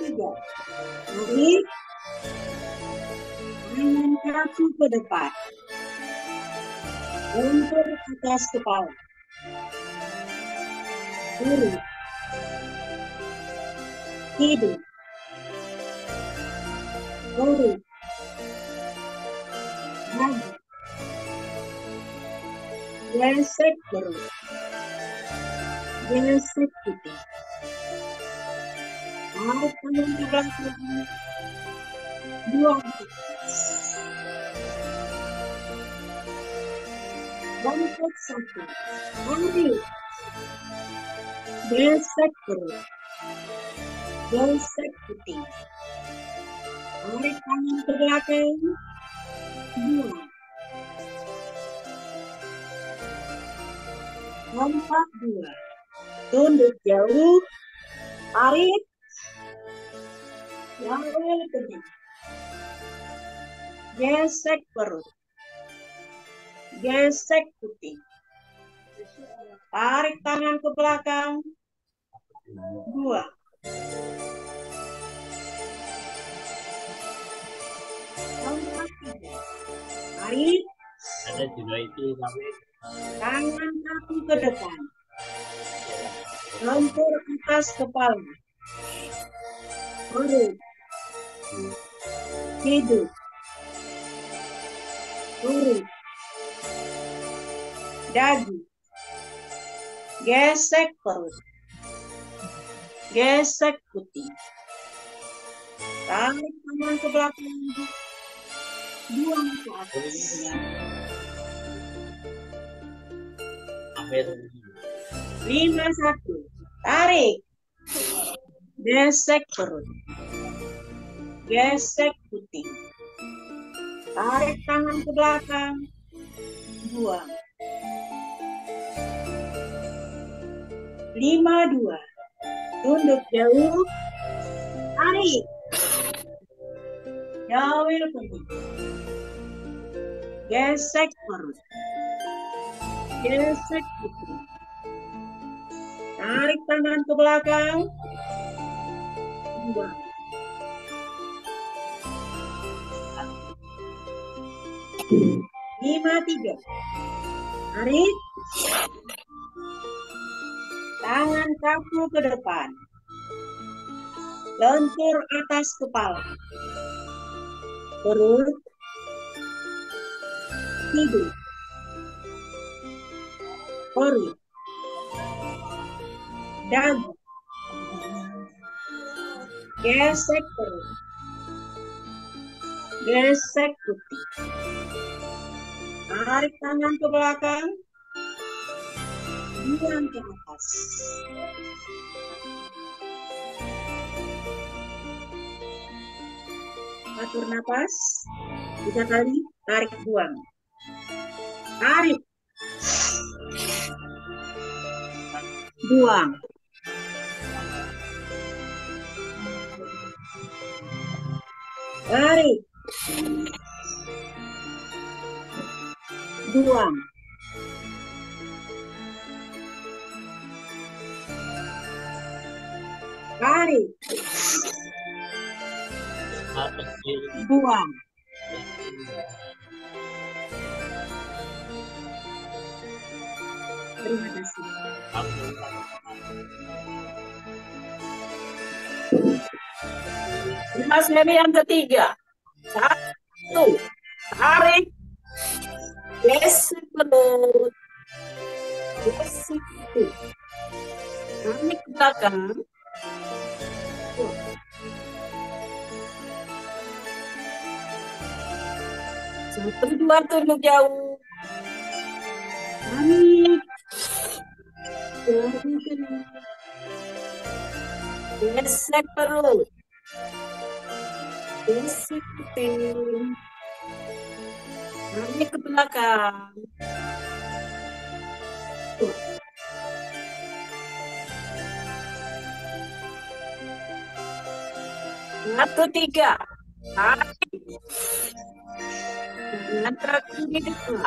3. Tarik. Tangan kaki ke depan. Kontur atas kepala. Perut. Hidung. Perut. Dagu. Gesek perut. Gesek putih. Tarik tangan ke belakang. Buang. Lompat 1. Tarik. Gesek perut. Gesek putih. Tarik tangan ke belakang. Buang. Lompat 2. Tunduk jauh. Tarik. Yang penuh. Gesek perut. Gesek putih. Tarik tangan ke belakang. 2. Lompat 3. Tarik. Ada juga itu tapi Tangan kaki ke depan. Lentur atas kepala. Perut. Hidung. Perut. Dagu. Gesek perut. Gesek putih. Tarik tangan ke belakang. Buang ke atas. hampir 5, 1. Tarik. Gesek perut. Gesek putih. Tarik tangan ke belakang. Buang. 5, 2. Tunduk jauh. Tarik. Jauh putih. Gesek perut. Gesek putih. Tarik tangan ke belakang. Buang. 5, 3. Tarik. Tangan kaku ke depan. Lentur atas kepala. Perut. Hidung. Perut. Dagu. Gesek perut. Gesek putih. Tarik tangan ke belakang. Buang ke atas. Atur napas. 3 kali. Tarik, buang. Tarik. Buang. Tarik. Buang. Tarik. Buang. Terima kasih. Mas Memi yang ketiga. 1. Tarik. Gesek perut. Gesek perut. Tarik ke belakang. Satu, dua, tunjuk jauh. Tarik. Gesek perut. Gesek kuping. Tarik ke belakang. Satu, tiga. Tarik. Dengan kaki di depan.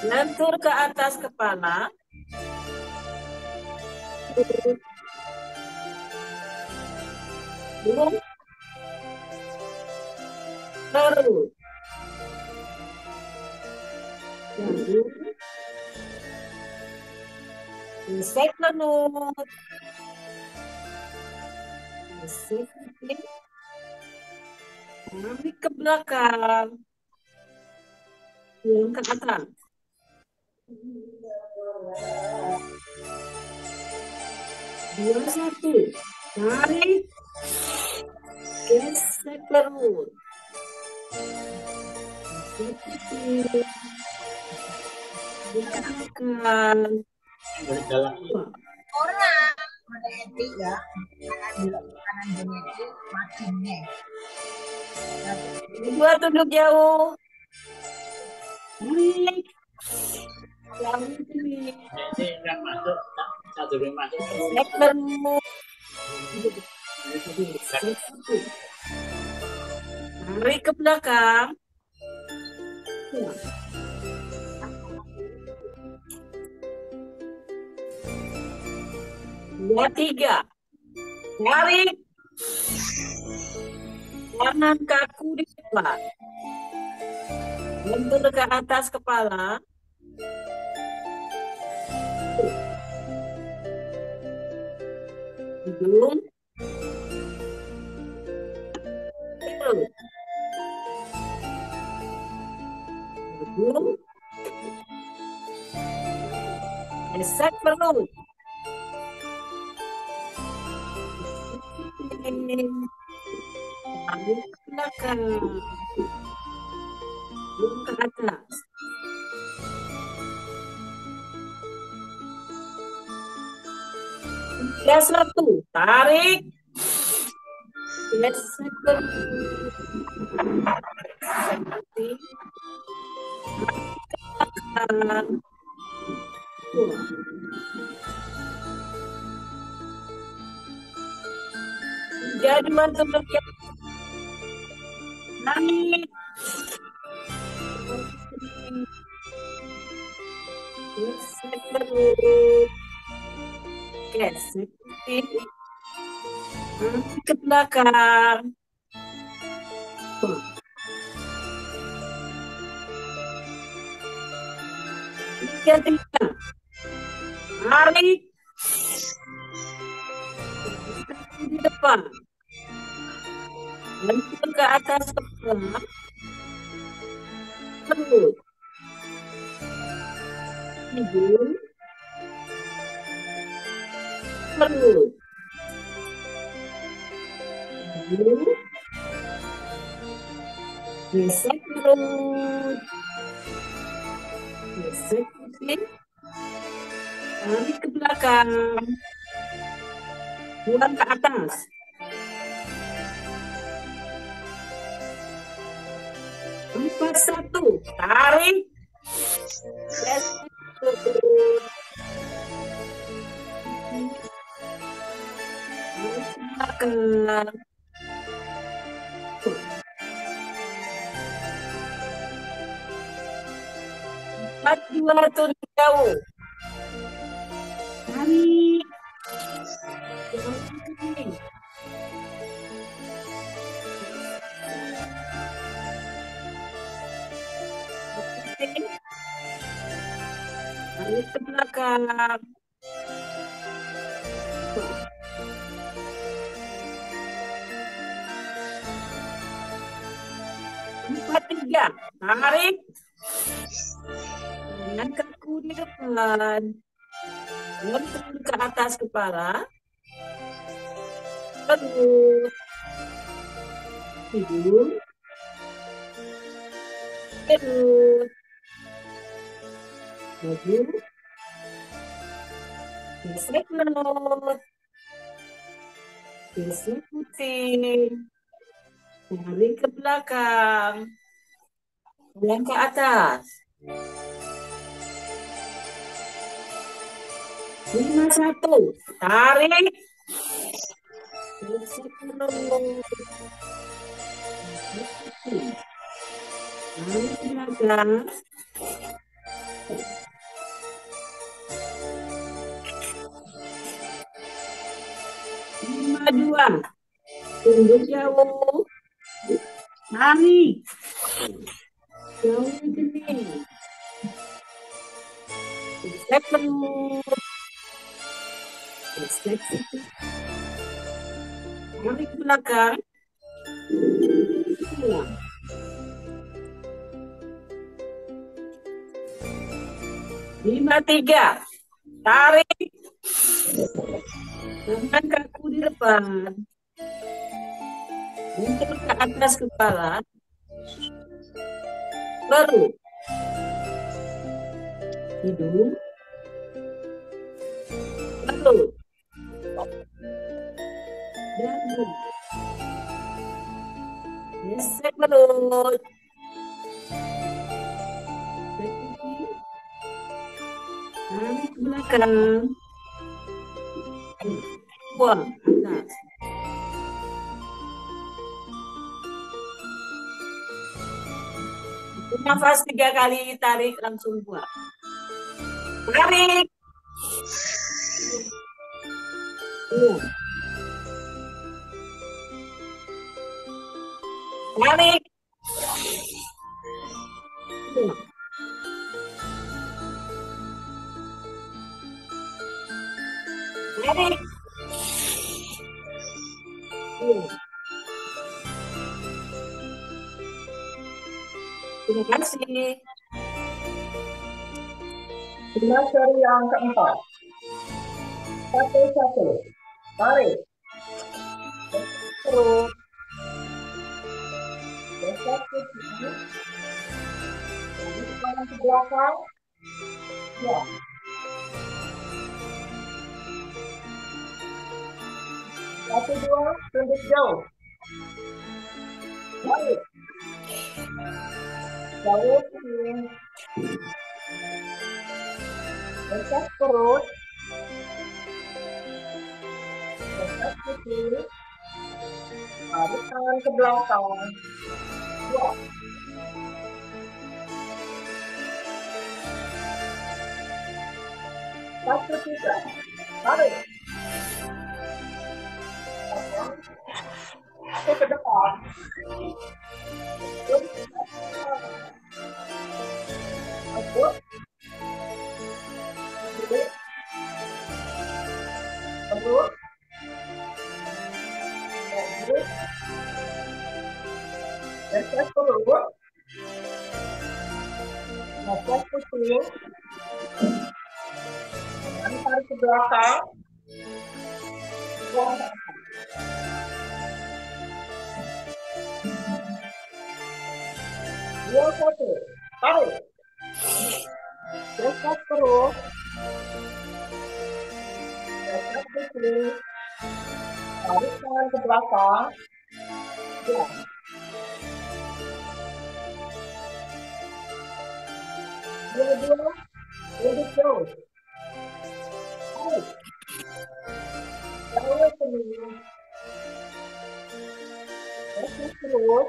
Lentur ke atas kepala. Belum. Terus. Lalu. Gesek perut. Gesek kuping. Tarik ke belakang. Yang ke atas. Dua, satu. Tarik. Gesek perut. Gesek kuping. Belakang. Orang ada etik ya, kanan genetik makinnya. Dua, tunduk jauh. Tarik. Jauh ini. Ini yang masuk, satu yang masuk. Gesek perut. Gesek kuping. Tarik ke belakang. Dua, tiga. Tarik. Kanan kaku di depan. Lentur ke atas kepala. Hidung. Perut. Hidung. Gesek perut. Tarik ke belakang. Hidung ke atas. Tiga, satu. Tarik. Gesek perut. Gesek kuping. Tarik ke belakang. Jadi mantul ya. Naik. Gesek perut. Gesek kuping. Tarik ke belakang. Tiga, tiga. Tarik. Di depan. Lentur ke atas kepala. Perut. Hidung. Perut. Hidung. Gesek perut. Gesek kuping. Tarik ke belakang. Buang ke atas. Empat, satu. Tarik. Gesek perut. Tarik ke belakang. Empat, dua, turun jauh. Tarik. Jari kuning. Oke. Tarik ke belakang. Empat tiga. Tarik. Dengan kaku di depan. Lempar ke atas kepala. Terus. Hidung. Terus. Maju. Gesek perut. Gesek pusing. Tarik ke belakang. Yang ke atas. 51. Tarik. Gesek perut. Tarik ke belakang. 52. Tunduk jauh. Tarik. Jauh gini. Gesek perut. Gesek situ. Tarik ke belakang. 53. Tarik. Dengan kaku di depan. Lempar ke atas kepala. Perut. Hidung. Perut. Dagu. Gesek perut. Tarik ke belakang. Buang atas. Nafas 3 kali, tarik langsung buang. Tarik. Buang. Tarik. Buang. Tarik. Buang. Terima kasih. Seri yang keempat. 1-1. Tarik. Terus. Gesek ke kiri. Tangan ke belakang. Ya. 1-2. Tunduk jauh. Tarik. Jauh kiri. Gesek perut. Gesek ke kiri. Tarik tangan ke belakang. Ya. 1-3. Tarik. Ke depan. Perut. Perut. Gesek perut. Gesek pusing. Tarik ke belakang. Buang ke atas. 2-1. Tarik. Gesek perut. Gesek pusing. Tarik tangan ke belakang. Buang. 2-2. Tunduk jauh. Tarik. Jauh kiri. Gesek perut.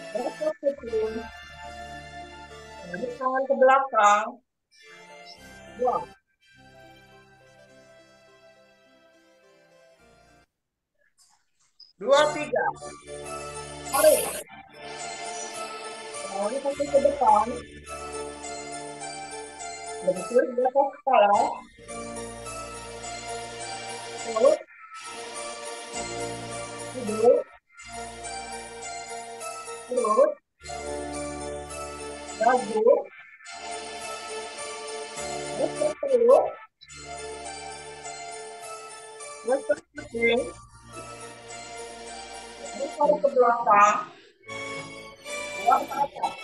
Gesek pusing. Tarik tangan ke belakang. Buang. 2, 3. Tarik. Tarik kaki ke depan. Bentur di atas kepala. Terus. Duduk. Terus. Maju. Terus. Terus. Tarik ke belakang. Buang ke atas.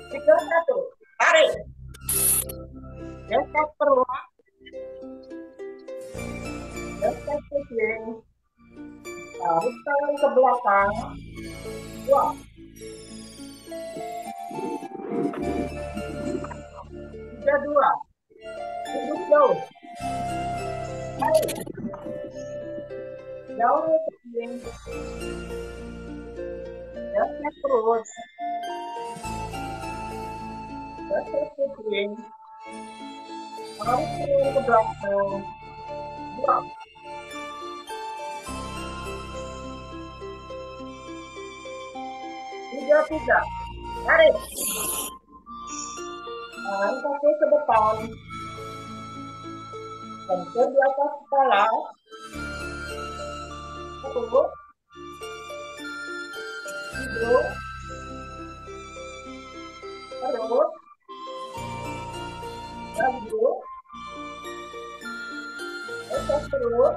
Tiga, 1. Tarik. Geser terus. Geser ke kiri. Tarik tangan ke belakang. Buang. 3, 2. Duduk jauh. Tarik. Jauh ke kiri. Geser terus. Geser ke kiri. Tarik tangan ke belakang. Buang. 3, 3. Tarik. Tangan kaki ke depan. Bentur di atas kepala. Terus. Duduk. Terus. Maju. Geser terus.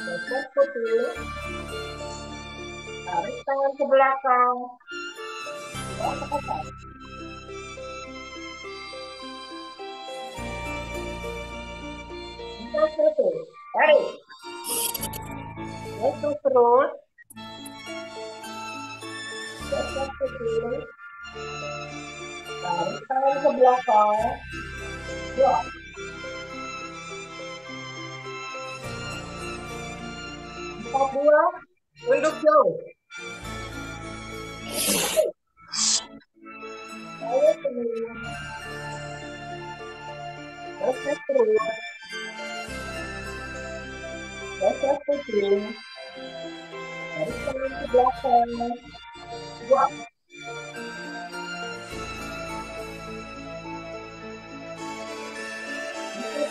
Geser ke kiri. Tarik tangan ke belakang. Buang ke atas. Geser satu. Tarik. Geser terus. Geser ke kiri. Tarik tangan ke belakang. Buang. 4, 2. Tunduk jauh. Tarik terus. Geser terus. Geser ke kiri. Tarik tangan ke belakang. Buang.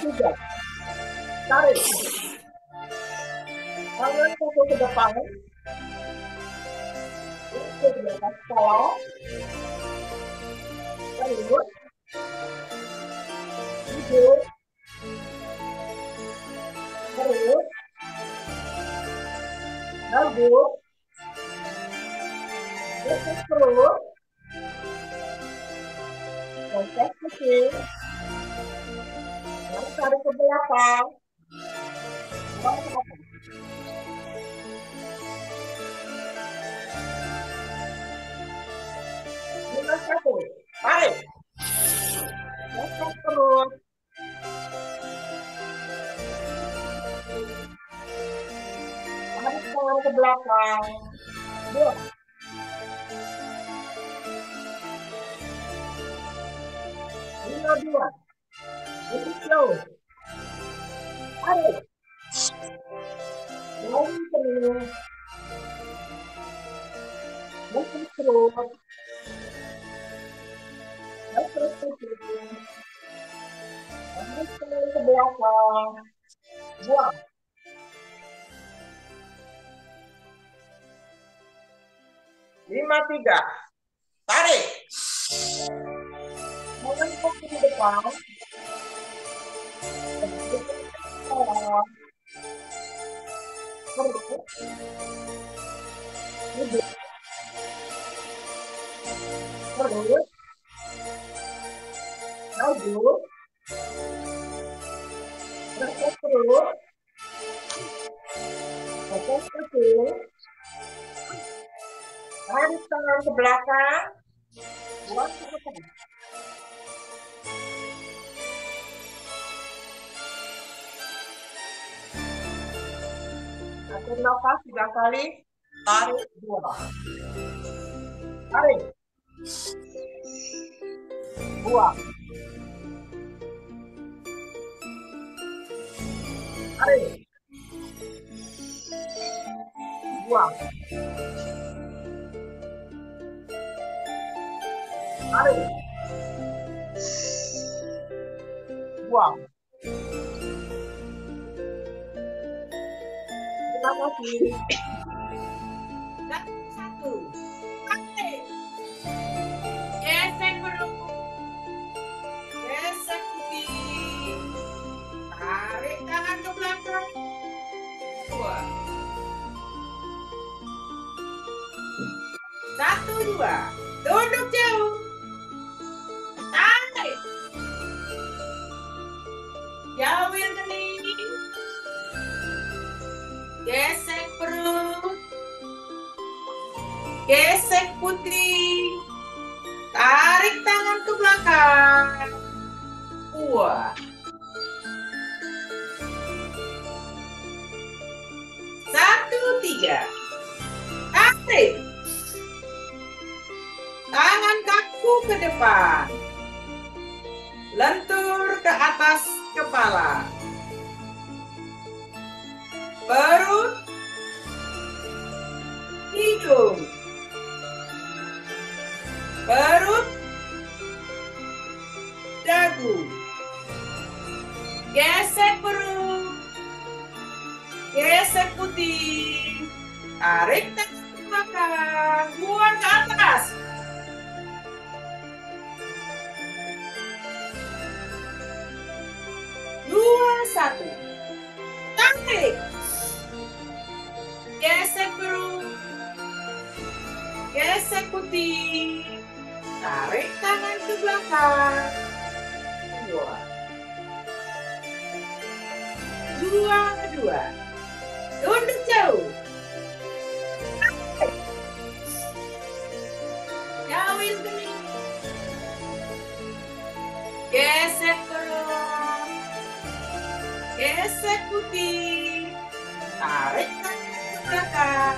3. Tarik. Tangan kaki ke depan. Bentur di atas kepala. Terus. Duduk. Terus. Maju. Geser terus. Geser ke kiri. Tarik ke belakang. Buang ke atas. 5, 1. Tarik. Geser terus. Tarik tangan ke belakang. Buang. 5, 2. Duduk jauh. Tarik. Jauh terus. Geser terus. Geser ke kiri. Tarik tangan ke belakang. Buang. 5, 3. Tarik. Tangan kaki ke depan. Bentuk kepala. Terus. Duduk. Terus. Maju. Geser terus. Geser ke kiri. Tarik tangan ke belakang. Buang ke atas. Atur nafas 3 kali. Tarik 2. Tarik. Buang. Tarik. Buang. Tarik. Buang. Terima kasih. Dan satu. Tarik. Gesek perut. Gesek pipi. Tarik tangan ke belakang. Dua. Satu, dua. Duduk jauh. Tarik. Jauhin kening. Gesek perut. Gesek putih. Tarik tangan ke belakang. Dua. Satu, tiga. Tarik. Tangan kaku ke depan. Lentur ke atas kepala. Perut. Hidung. Perut. Dagu. Gesek perut. Gesek putih. Tarik tangan ke belakang. Buang ke atas. Dua, satu. Tarik. Gesek perut. Gesek putih. Tarik tangan ke belakang. Dua. Dua, dua. Tunduk jauh. Tarik. Jauhin kening. Gesek perut. Gesek putih. Tarik tangan ke belakang.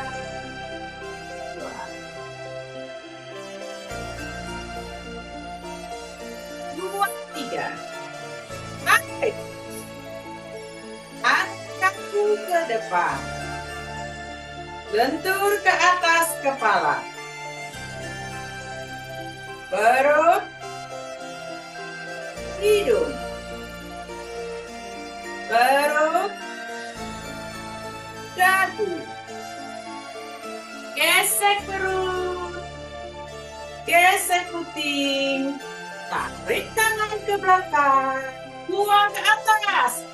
Dua. Dua, tiga. Tarik. Angkat kaku ke depan. Lentur ke atas kepala. Perut. Hidung. Perut. Dagu. Gesek perut. Gesek putih. Tarik tangan ke belakang. Buang ke atas.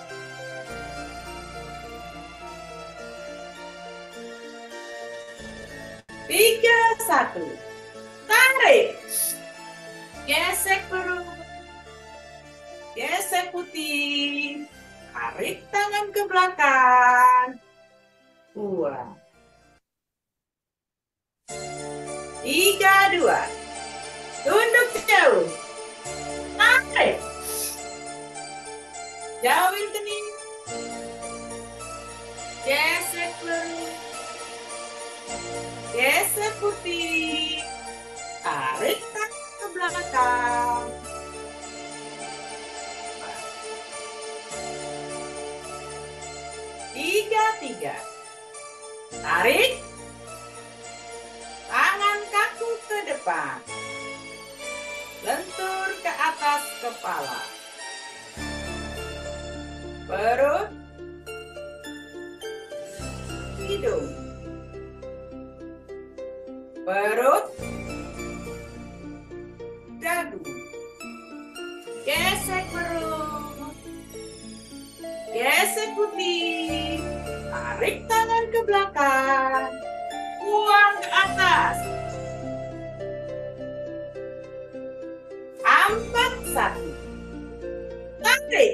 Tiga, satu. Tarik. Gesek perut. Gesek putih. Tarik tangan ke belakang. Dua. Tiga, dua. Tunduk jauh. Tarik. Jauhin kening. Gesek perut. Gesek putih. Tarik tangan ke belakang. Tiga, tiga. Tarik. Tangan kaku ke depan. Lentur ke atas kepala. Perut. Hidung. Perut. Dagu. Gesek perut. Gesek putih. Tarik tangan ke belakang. Buang ke atas. Empat, satu. Tarik.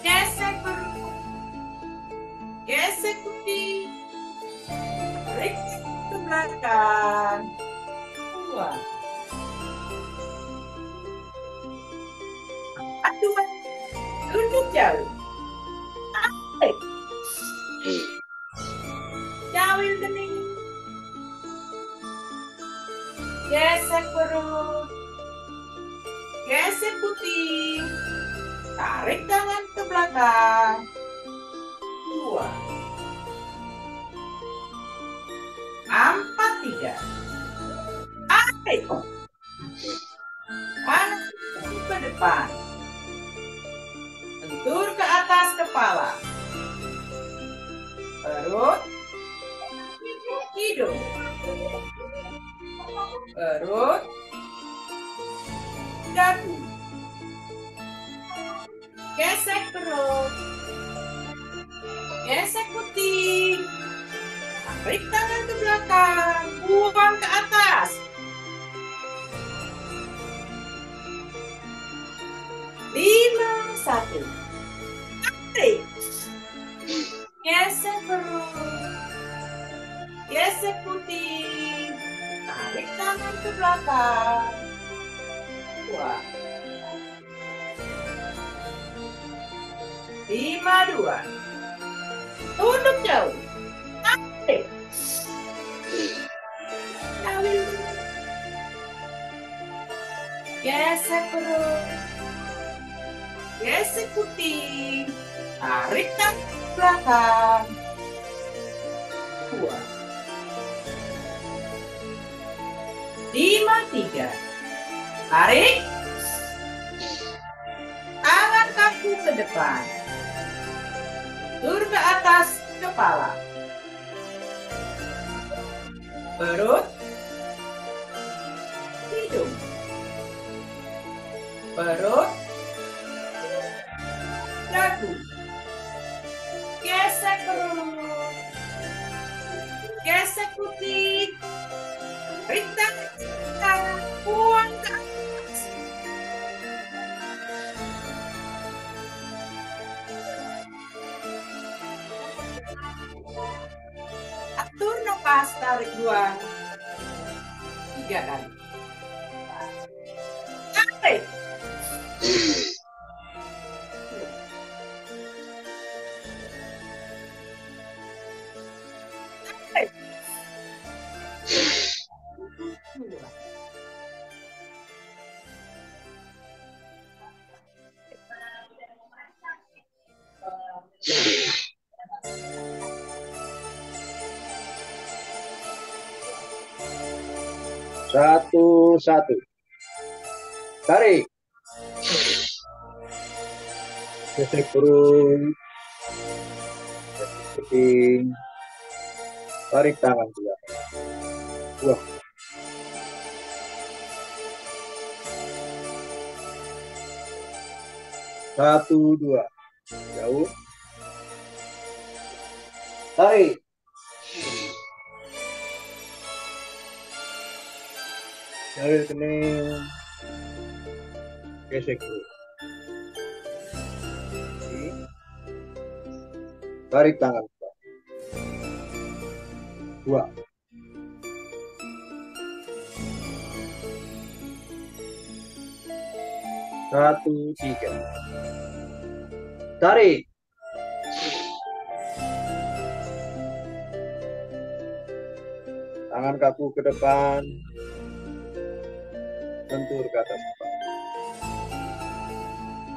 Gesek perut. Gesek putih. Tarik ke belakang. Dua. Empat, dua. Tunduk jauh. Tarik. Jauhin kening. Gesek perut. Gesek putih. Tarik tangan ke belakang. 2, 4, 3. Tarik. Kanan ke depan. Lentur ke atas kepala. Perut. Hidung. Perut. Dagu. Gesek perut. Gesek putih. Tarik tangan ke belakang. Buang ke atas. 5, 1. Tarik. Gesek perut. Gesek putih. Tarik tangan ke belakang. 2. 5, 2. Tunduk jauh. Tarik. Kawin. Gesek perut. Gesek putih. Tarik tangan ke belakang. 2. 5, 3. Tarik. Tangan kaku ke depan. Tur ke atas kepala. Perut. Hidung. Perut. Dagu. Gesek perut. Gesek putih. Tarik tangan. Buang ke atas. Atur napas, tarik buang. 3 kali. Tarik. Tarik. 2. Satu. Tarik. Gesek perut. Gesek putih. Tarik tangan ke belakang. 2. 1, 2. Jauh. Tarik. Jalur kening. Gesek perut. Tarik tangan. 2. 1, 3. Tarik. Tangan kaku ke depan. Lentur ke atas kepala.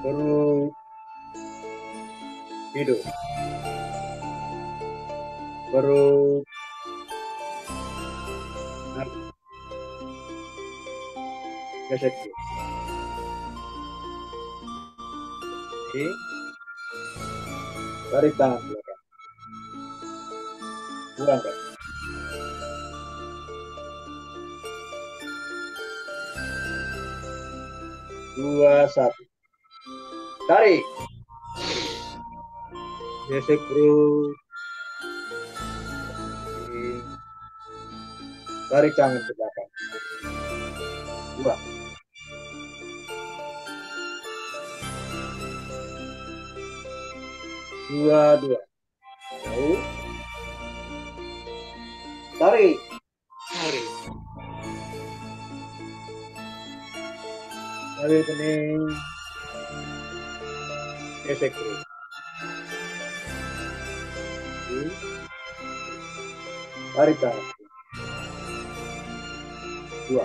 Perut. Hidung. Perut. Gesek. Tarik tangan belakang. Buang kan. 2, 1. Tarik. Gesek perut. Tarik tangan ke belakang. 2. 2, 2. Jauh. Tarik. Tarik kening. Gesek perut. Tarik tangan. 2.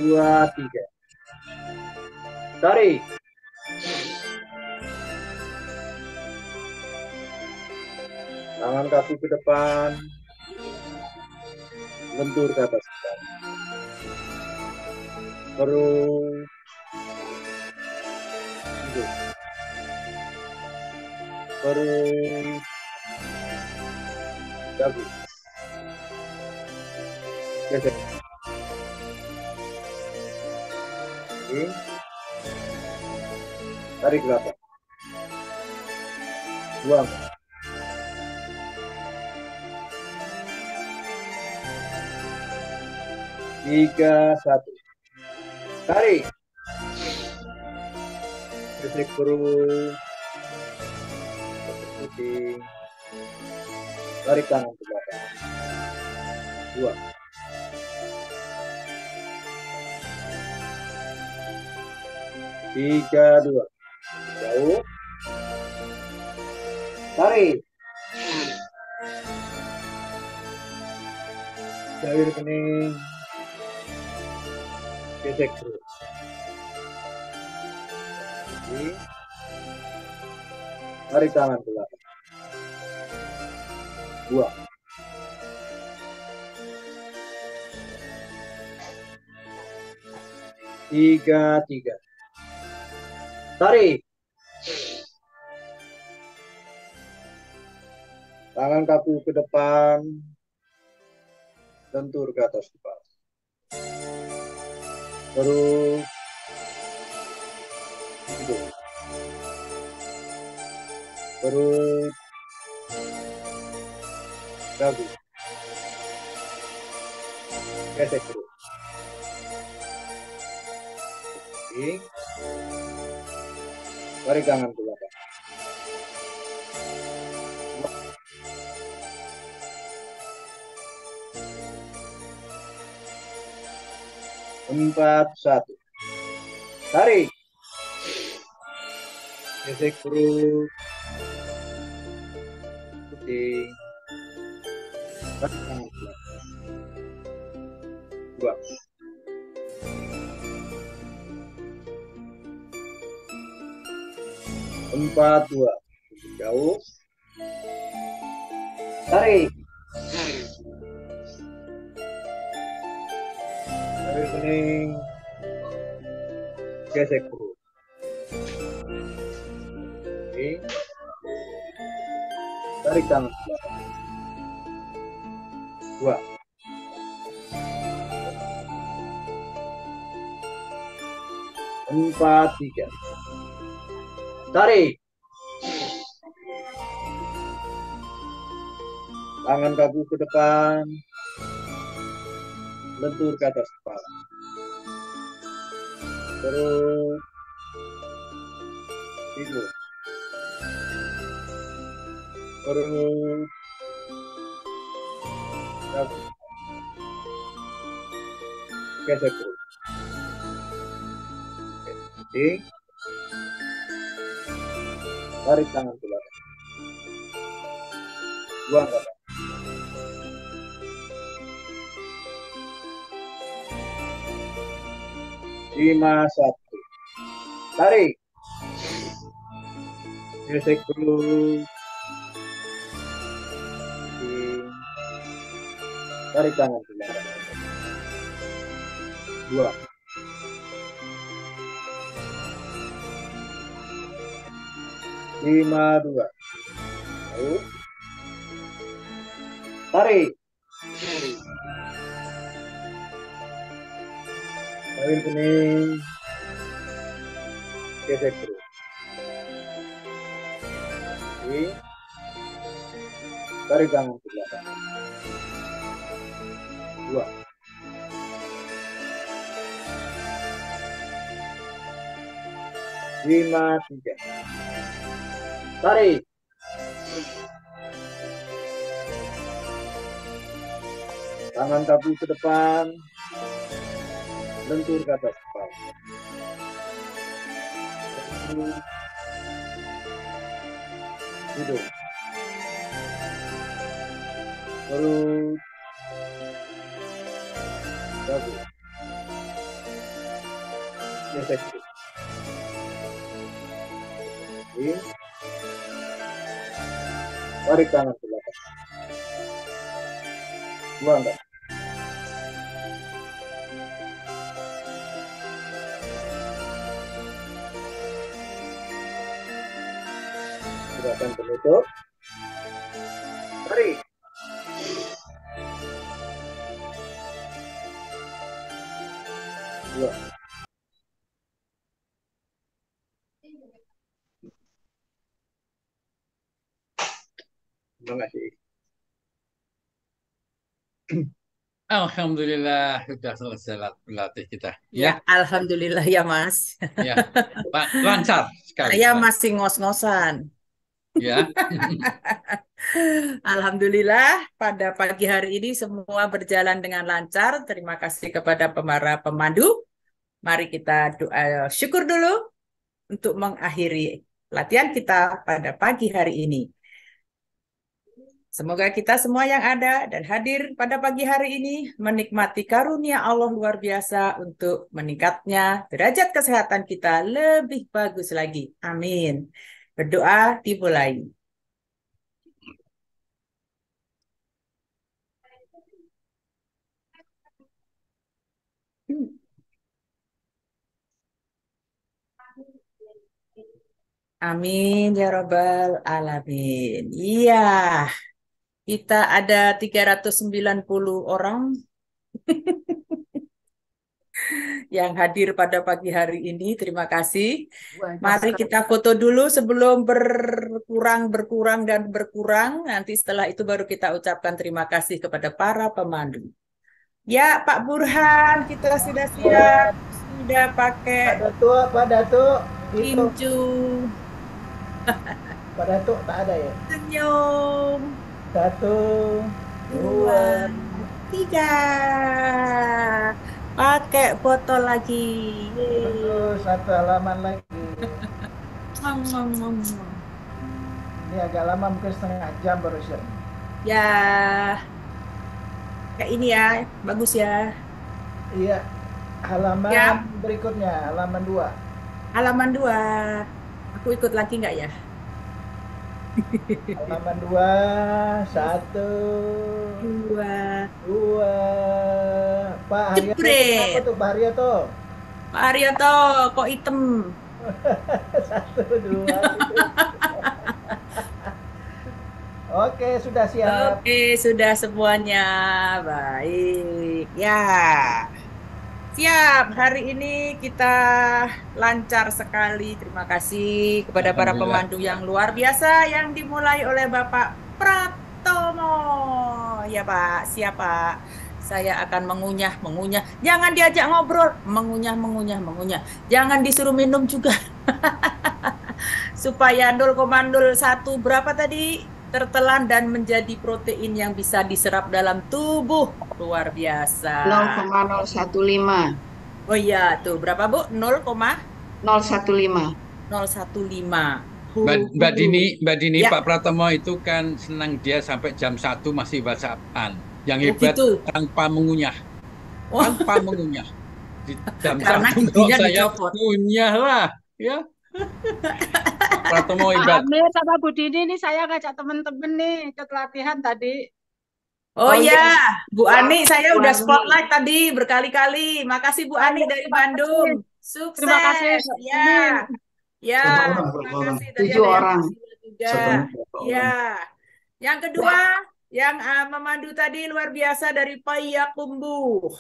2, 3. Tarik. Tangan kaki ke depan. Lentur ke atas. Terus. Hidup. Terus. Dagu. Gesek. Oke. Tarik belakang. Buang. Tiga, satu. Tarik. Gesek perut. Puting. Tarik tangan ke belakang. Dua. Tiga, dua. Jauh. Tarik. Cair kening. Gesek perut. Tarik tangan ke belakang. Dua. Tiga, tiga. Tarik. Tangan kaki ke depan. Lentur ke atas kepala. Terus. Hidup. Terus. Dagu. Gesek perut. Oke. Tarik tangan ke belakang. Empat, satu. Tarik. Gesek perut. Puting. Tarik tangan ke belakang. Dua. Empat, dua. Jauh. Tarik. Tarik kening. Gesek perut. Oke. Tarik tangan ke belakang. Dua. Empat, tiga. Tarik. Tangan kaki ke depan. Lentur ke atas kepala. Terus. Tidur. Terus. Dagu. Gesek perut. Oke. Tarik tangan ke belakang. Buang ke belakang. Lima, satu. Tarik. Gesek perut. Tarik tangan ke belakang. Dua. Lima, dua. Lalu. Tarik. Tarik kening. Gesek perut. Oke. Tarik tangan ke belakang. Dua. Lima, tiga. Tarik. Tangan kaki ke depan. Lentur ke atas kepala. Hidup. Perut. Dagu. Gesek. kaki. Tarik tangan ke belakang. Mantap. Gerakan penutup. Tarik. Dua. Terima kasih. Alhamdulillah sudah selesai berlatih kita. Ya, alhamdulillah ya Mas. Ya, Pak, lancar sekali. Saya Pak. masih ngos-ngosan. Ya. Alhamdulillah pada pagi hari ini semua berjalan dengan lancar. Terima kasih kepada para pemandu. Mari kita doa syukur dulu untuk mengakhiri latihan kita pada pagi hari ini. Semoga kita semua yang ada dan hadir pada pagi hari ini menikmati karunia Allah luar biasa untuk meningkatnya derajat kesehatan kita lebih bagus lagi. Amin. Berdoa dimulai. Amin ya Rabbal Alamin. Iya. Kita ada 390 orang yang hadir pada pagi hari ini. Terima kasih. Mari kita foto dulu sebelum berkurang dan berkurang. Nanti setelah itu baru kita ucapkan terima kasih kepada para pemandu. Ya, Pak Burhan, kita sudah siap. Sudah pakai Pak Datuk, tinju. Pak Datuk tak ada ya? Senyum. 1, 2, 3. Pakai botol lagi. Betul, 1 halaman lagi. Ini agak lama, mungkin setengah jam baru siap. Ya, kayak ini ya, bagus ya. Iya, halaman Ya. berikutnya, halaman 2. Halaman 2. Aku ikut lagi nggak ya? Halaman 2, 1, 2. 2. Pak Haryoto, Jepret. apa tuh Pak Haryoto? Pak Haryoto, kok hitam? 1, 2. Oke, sudah siap. Oke, sudah semuanya. Baik. Ya. Siap, hari ini kita lancar sekali. Terima kasih kepada para Alhamdulillah. pemandu yang luar biasa yang dimulai oleh Bapak Pratomo. Ya Pak, siap Pak. Saya akan mengunyah. Jangan diajak ngobrol, mengunyah. Jangan disuruh minum juga. Supaya 0,01 berapa tadi? Tertelan dan menjadi protein yang bisa diserap dalam tubuh. Luar biasa. 0,015. Oh iya, tuh berapa Bu? 015. 0,015. Mbak Dini, Ya. Pak Pratomo itu kan senang dia sampai jam 1 masih WhatsApp-an. Yang hebat gitu. tanpa mengunyah. Oh. Tanpa mengunyah. Di jam Karena 1 giginya kalau saya dicopot. kunyah lah. Ya. Pak Pratomo hebat. Amir sama Bu Dini nih saya ngajak temen-temen nih ikut latihan tadi. Oh iya, Bu Ani, saya Bu udah Ani. spotlight tadi berkali-kali. Makasih Bu Ani dari Bandung. Sukses. Terima kasih. Ya. Ya, Berapa terima orang? kasih. Tadi 7 ada yang orang. kecil juga. Ya. Yang kedua, yang memandu tadi luar biasa dari Payakumbuh.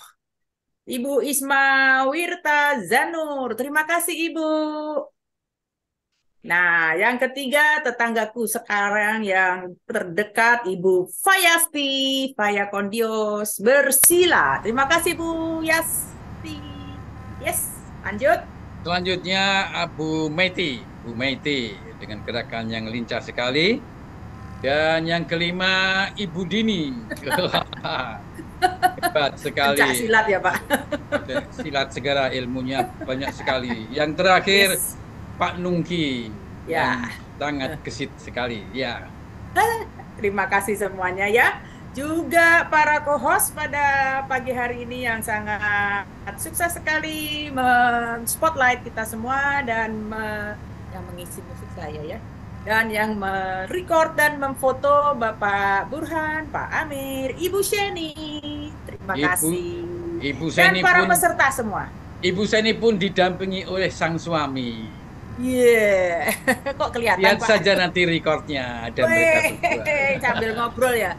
Ibu Isma Wirta Zanur. Terima kasih Ibu. Nah, yang ketiga tetanggaku sekarang yang terdekat Ibu Fayasti, Fayakondios Bersila. Terima kasih Bu Yasti. Yes, lanjut. Selanjutnya Bu Meiti dengan gerakan yang lincah sekali. Dan yang kelima Ibu Dini. Hebat sekali. Pencak silat ya Pak. Silat segala ilmunya banyak sekali. Yang terakhir Yes. Pak Nungki. Ya. Yang sangat gesit sekali. Ya. Terima kasih semuanya ya. Juga para co-host pada pagi hari ini yang sangat sukses sekali men-spotlight kita semua dan yang mengisi musik saya ya. Dan yang merecord dan memfoto Bapak Burhan, Pak Amir, Ibu Sheni. Terima kasih. Ibu Dan Sheni para pun peserta semua. Ibu Sheni pun didampingi oleh sang suami. Iya, kok kelihatan Lihat Pak? saja nanti recordnya ada mereka berdua. Sambil ngobrol ya.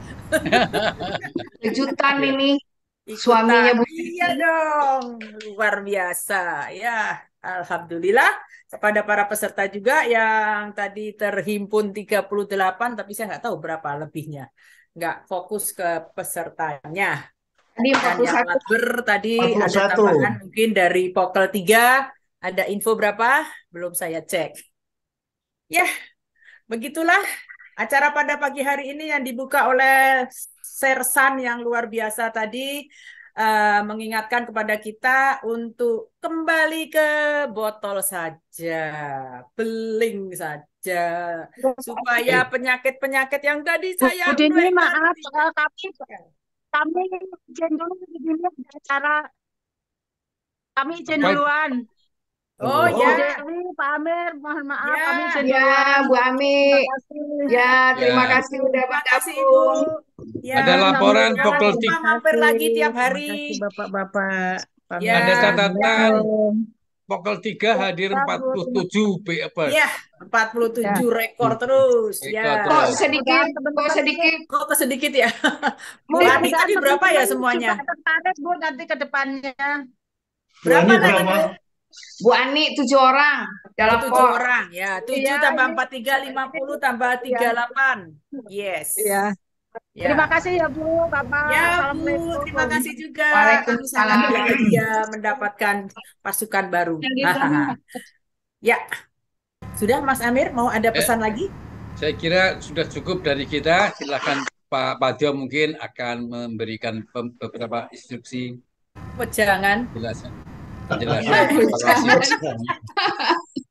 Kejutan ini Ikutan. suaminya Bu. Iya dong, luar biasa. Ya, alhamdulillah kepada para peserta juga yang tadi terhimpun 38, tapi saya nggak tahu berapa lebihnya. Nggak fokus ke pesertanya. Tadi Dan yang 41. mager tadi ada 41. tambahan mungkin dari Pokel 3, ada info berapa? Belum saya cek. Ya, begitulah acara pada pagi hari ini yang dibuka oleh Sersan yang luar biasa tadi, mengingatkan kepada kita untuk kembali ke botol saja, beling saja, supaya penyakit-penyakit yang tadi saya Bu Dini, uraikan maaf, tidak kami izin dulu, Bu Dini, ada acara. Kami izin Apa? duluan. Oh Bu ya, Dewi, Pak Amir, mohon maaf, Ya. kami izin Ya, duluan. Bu Ami. Terima kasih. Ya, terima Ya. kasih udah terima kasih Ibu. bergabung. Ya, Ada laporan jangan Pokel lupa 3. mampir lagi tiap Terima hari. kasih Bapak-bapak. Ya. Ada catatan Assalamualaikum. Pokel 3 hadir 47 BFers. Ya, 47 rekor terus. Ya. Kok sedikit, kok sedikit. Kok sedikit ya? Bu Mudah-mudahan Ani tadi berapa ya teman-teman semuanya? juga tertarik Bu nanti ke depannya. Berapa Ini nanti berapa? Bu? Bu Ani 7 orang dalam 7 pot. orang. Ya, 7 Iya, tambah ini- 43, 50 tambah 38. Yes. Iya. Ya. Terima kasih ya Bu, Bapak. Ya Bu, Assalamualaikum. terima kasih juga. Kami Waalaikumsalam. sangat bahagia mendapatkan pasukan baru. Ya, sudah Mas Amir, mau ada pesan lagi? Saya kira sudah cukup dari kita. Silakan Pak Padjo mungkin akan memberikan beberapa instruksi Jangan. penjelasan. Penjelasan. Jangan.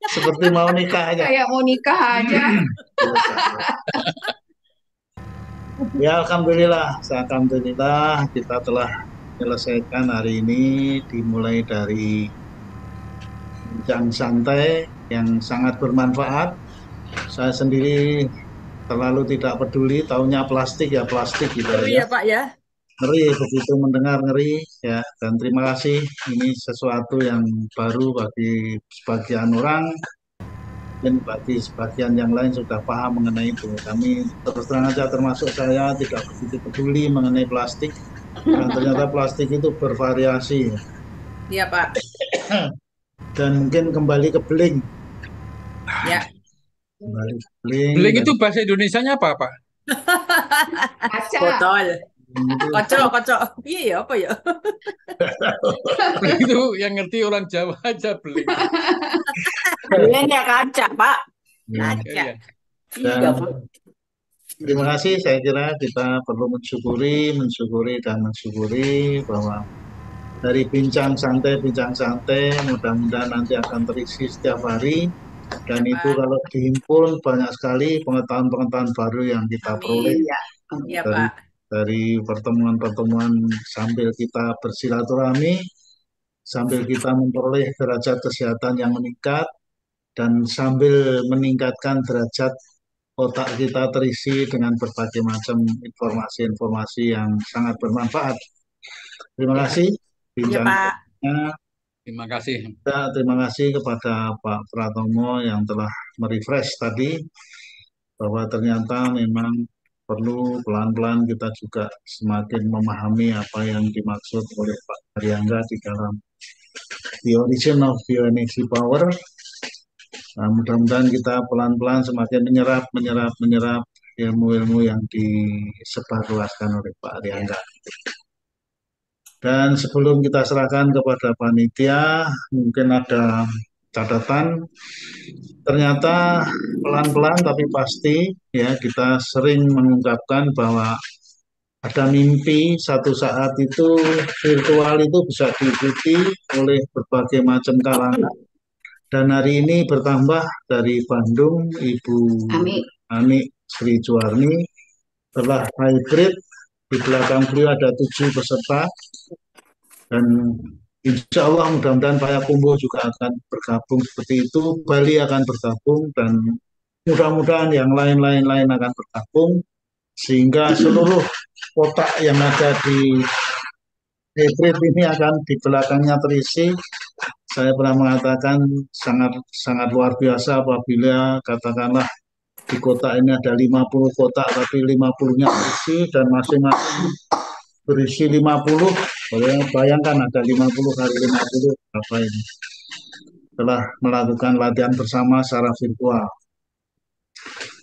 Seperti mau nikah aja. Kayak mau nikah aja. Ya, alhamdulillah kita telah menyelesaikan hari ini, dimulai dari bincang santai yang sangat bermanfaat. Saya sendiri terlalu tidak peduli, taunya plastik ya plastik gitu Ngeri ya aja. Pak ya. Ngeri begitu mendengar, ngeri ya. Dan terima kasih, ini sesuatu yang baru bagi sebagian orang, dan bagi sebagian yang lain sudah paham mengenai itu. Kami terus terang aja, termasuk saya, tidak begitu peduli mengenai plastik, dan ternyata plastik itu bervariasi Iya Pak. dan mungkin kembali ke beling. Ya. Kembali ke beling. Beling itu bahasa Indonesianya apa, Pak? Kaca. Botol. itu Kocok. Iya apa ya? Beling itu yang ngerti orang Jawa aja beling. Beling ya kaca, Pak. ya. Kaca. Iya. Iya Dan Pak. terima kasih, saya kira kita perlu mensyukuri bahwa dari bincang santai, mudah-mudahan nanti akan terisi setiap hari, dan itu kalau dihimpun banyak sekali pengetahuan-pengetahuan baru yang kita peroleh Iya dari, Pak. dari pertemuan-pertemuan, sambil kita bersilaturahmi, sambil kita memperoleh derajat kesehatan yang meningkat, dan sambil meningkatkan derajat otak kita terisi dengan berbagai macam informasi-informasi yang sangat bermanfaat. Terima kasih Iya Pak. bincangnya. Terima kasih. Terima kasih kepada Pak Pratomo yang telah merefresh tadi, bahwa ternyata memang perlu pelan-pelan kita juga semakin memahami apa yang dimaksud oleh Pak Haryangga di dalam The Origin of Bioenergy Power. Nah, mudah-mudahan kita pelan-pelan semakin menyerap ilmu-ilmu yang disebarluaskan oleh Pak Haryangga. Dan sebelum kita serahkan kepada panitia, mungkin ada catatan. Ternyata pelan-pelan tapi pasti ya, kita sering mengungkapkan bahwa ada mimpi satu saat itu virtual itu bisa diikuti oleh berbagai macam kalangan. Dan hari ini bertambah dari Bandung, Ibu Ani Sri Juwarni telah hybrid. Di belakang beliau ada 7 peserta, dan Insya Allah mudah-mudahan Payakumbuh juga akan bergabung seperti itu, Bali akan bergabung, dan mudah-mudahan yang lain-lain akan bergabung, sehingga seluruh kotak yang ada di hybrid ini akan di belakangnya terisi. Saya pernah mengatakan sangat sangat luar biasa apabila katakanlah di kota ini ada 50 kotak tapi 50-nya terisi dan masing-masing berisi 50. Bayangkan ada 50 kali 50 berapa ini. Telah melakukan latihan bersama secara virtual.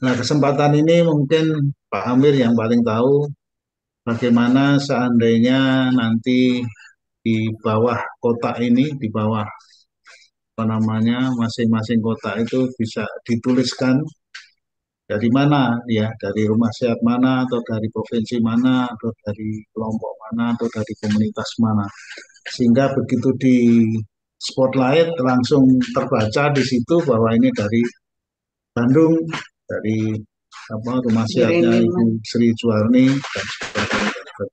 Nah, kesempatan ini mungkin Pak Amir yang paling tahu bagaimana seandainya nanti di bawah kotak ini, di bawah apa namanya, masing-masing kotak itu bisa dituliskan dari mana ya, dari rumah sehat mana, atau dari provinsi mana, atau dari kelompok mana, atau dari komunitas mana. Sehingga begitu di spotlight langsung terbaca di situ bahwa ini dari Bandung, dari apa rumah sehatnya Ibu Sri Juwarni dan sebagainya.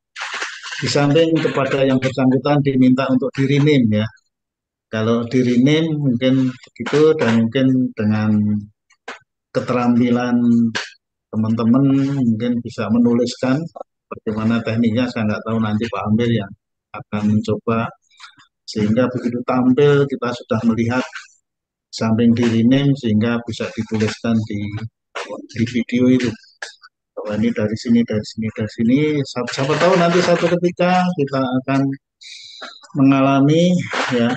Di samping kepada yang bersangkutan diminta untuk di-rename ya. Kalau di-rename mungkin begitu, dan mungkin dengan keterampilan teman-teman mungkin bisa menuliskan bagaimana tekniknya. Saya nggak tahu, nanti Pak Amir yang akan mencoba, sehingga begitu tampil kita sudah melihat samping di rename sehingga bisa dituliskan di video itu bahwa ini dari sini, dari sini, dari sini. Siapa tahu nanti satu ketika kita akan mengalami ya,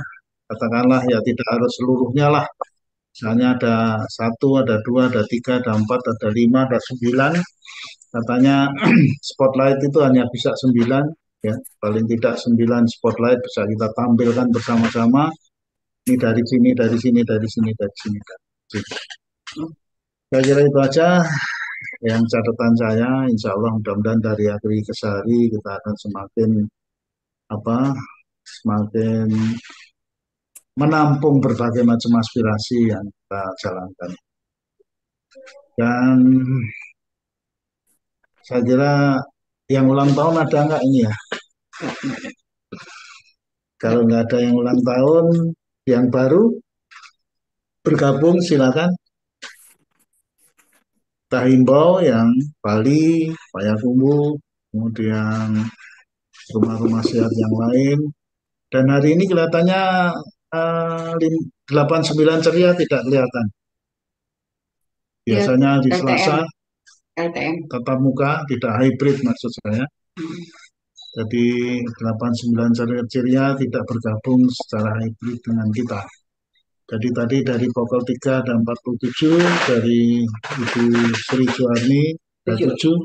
katakanlah ya, tidak harus seluruhnya lah. Misalnya ada 1, ada 2, ada 3, ada 4, ada 5, ada 9. Katanya spotlight itu hanya bisa 9 ya, paling tidak 9 spotlight bisa kita tampilkan bersama-sama. Ini dari sini, dari sini, dari sini, dari sini, dari sini. Saya kira itu aja yang catatan saya. Insya Allah mudah-mudahan dari hari ke hari kita akan semakin semakin menampung berbagai macam aspirasi yang kita jalankan. Dan saya kira yang ulang tahun ada nggak ini ya? Kalau nggak ada yang ulang tahun, yang baru bergabung silakan. Kita himbau yang Bali, Payakumbuh, kemudian rumah-rumah sehat yang lain. Dan hari ini kelihatannya 89 ceria tidak kelihatan. Biasanya di Selasa tatap muka, tidak hybrid maksud saya. Jadi 89 ceria tidak bergabung secara hybrid dengan kita. Jadi tadi dari Pokol 3 ada 47, dari Ibu Sri Juwarni ada 7,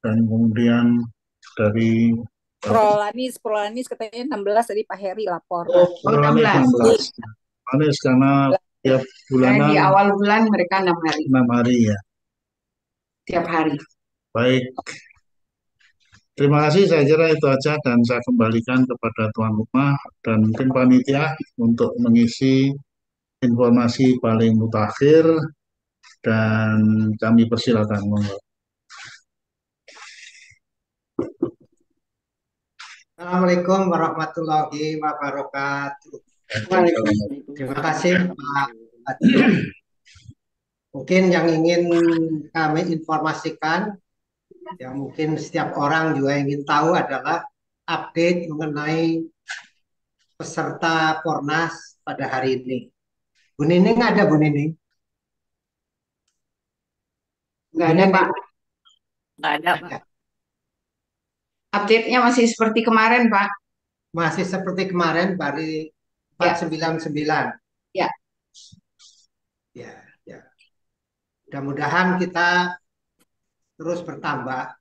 dan kemudian dari Prolanis katanya 16 tadi Pak Heri lapor. Oh, 16. Manis karena tiap bulanan. Di awal bulan mereka 6 hari. 6 hari ya. Tiap hari. Baik. Terima kasih, saya kira itu aja, dan saya kembalikan kepada tuan rumah dan mungkin panitia untuk mengisi informasi paling mutakhir, dan kami persilakan. Assalamualaikum warahmatullahi wabarakatuh. Terima kasih Pak Adi. Mungkin yang ingin kami informasikan, yang mungkin setiap orang juga ingin tahu adalah update mengenai peserta Pornas pada hari ini. Bu Nining ada, Bu Nining? Nggak ada, Pak. Nggak ada, Pak. Update-nya masih seperti kemarin, Pak. Masih seperti kemarin, baru 499. Ya. Ya, ya. Mudah-mudahan kita terus bertambah.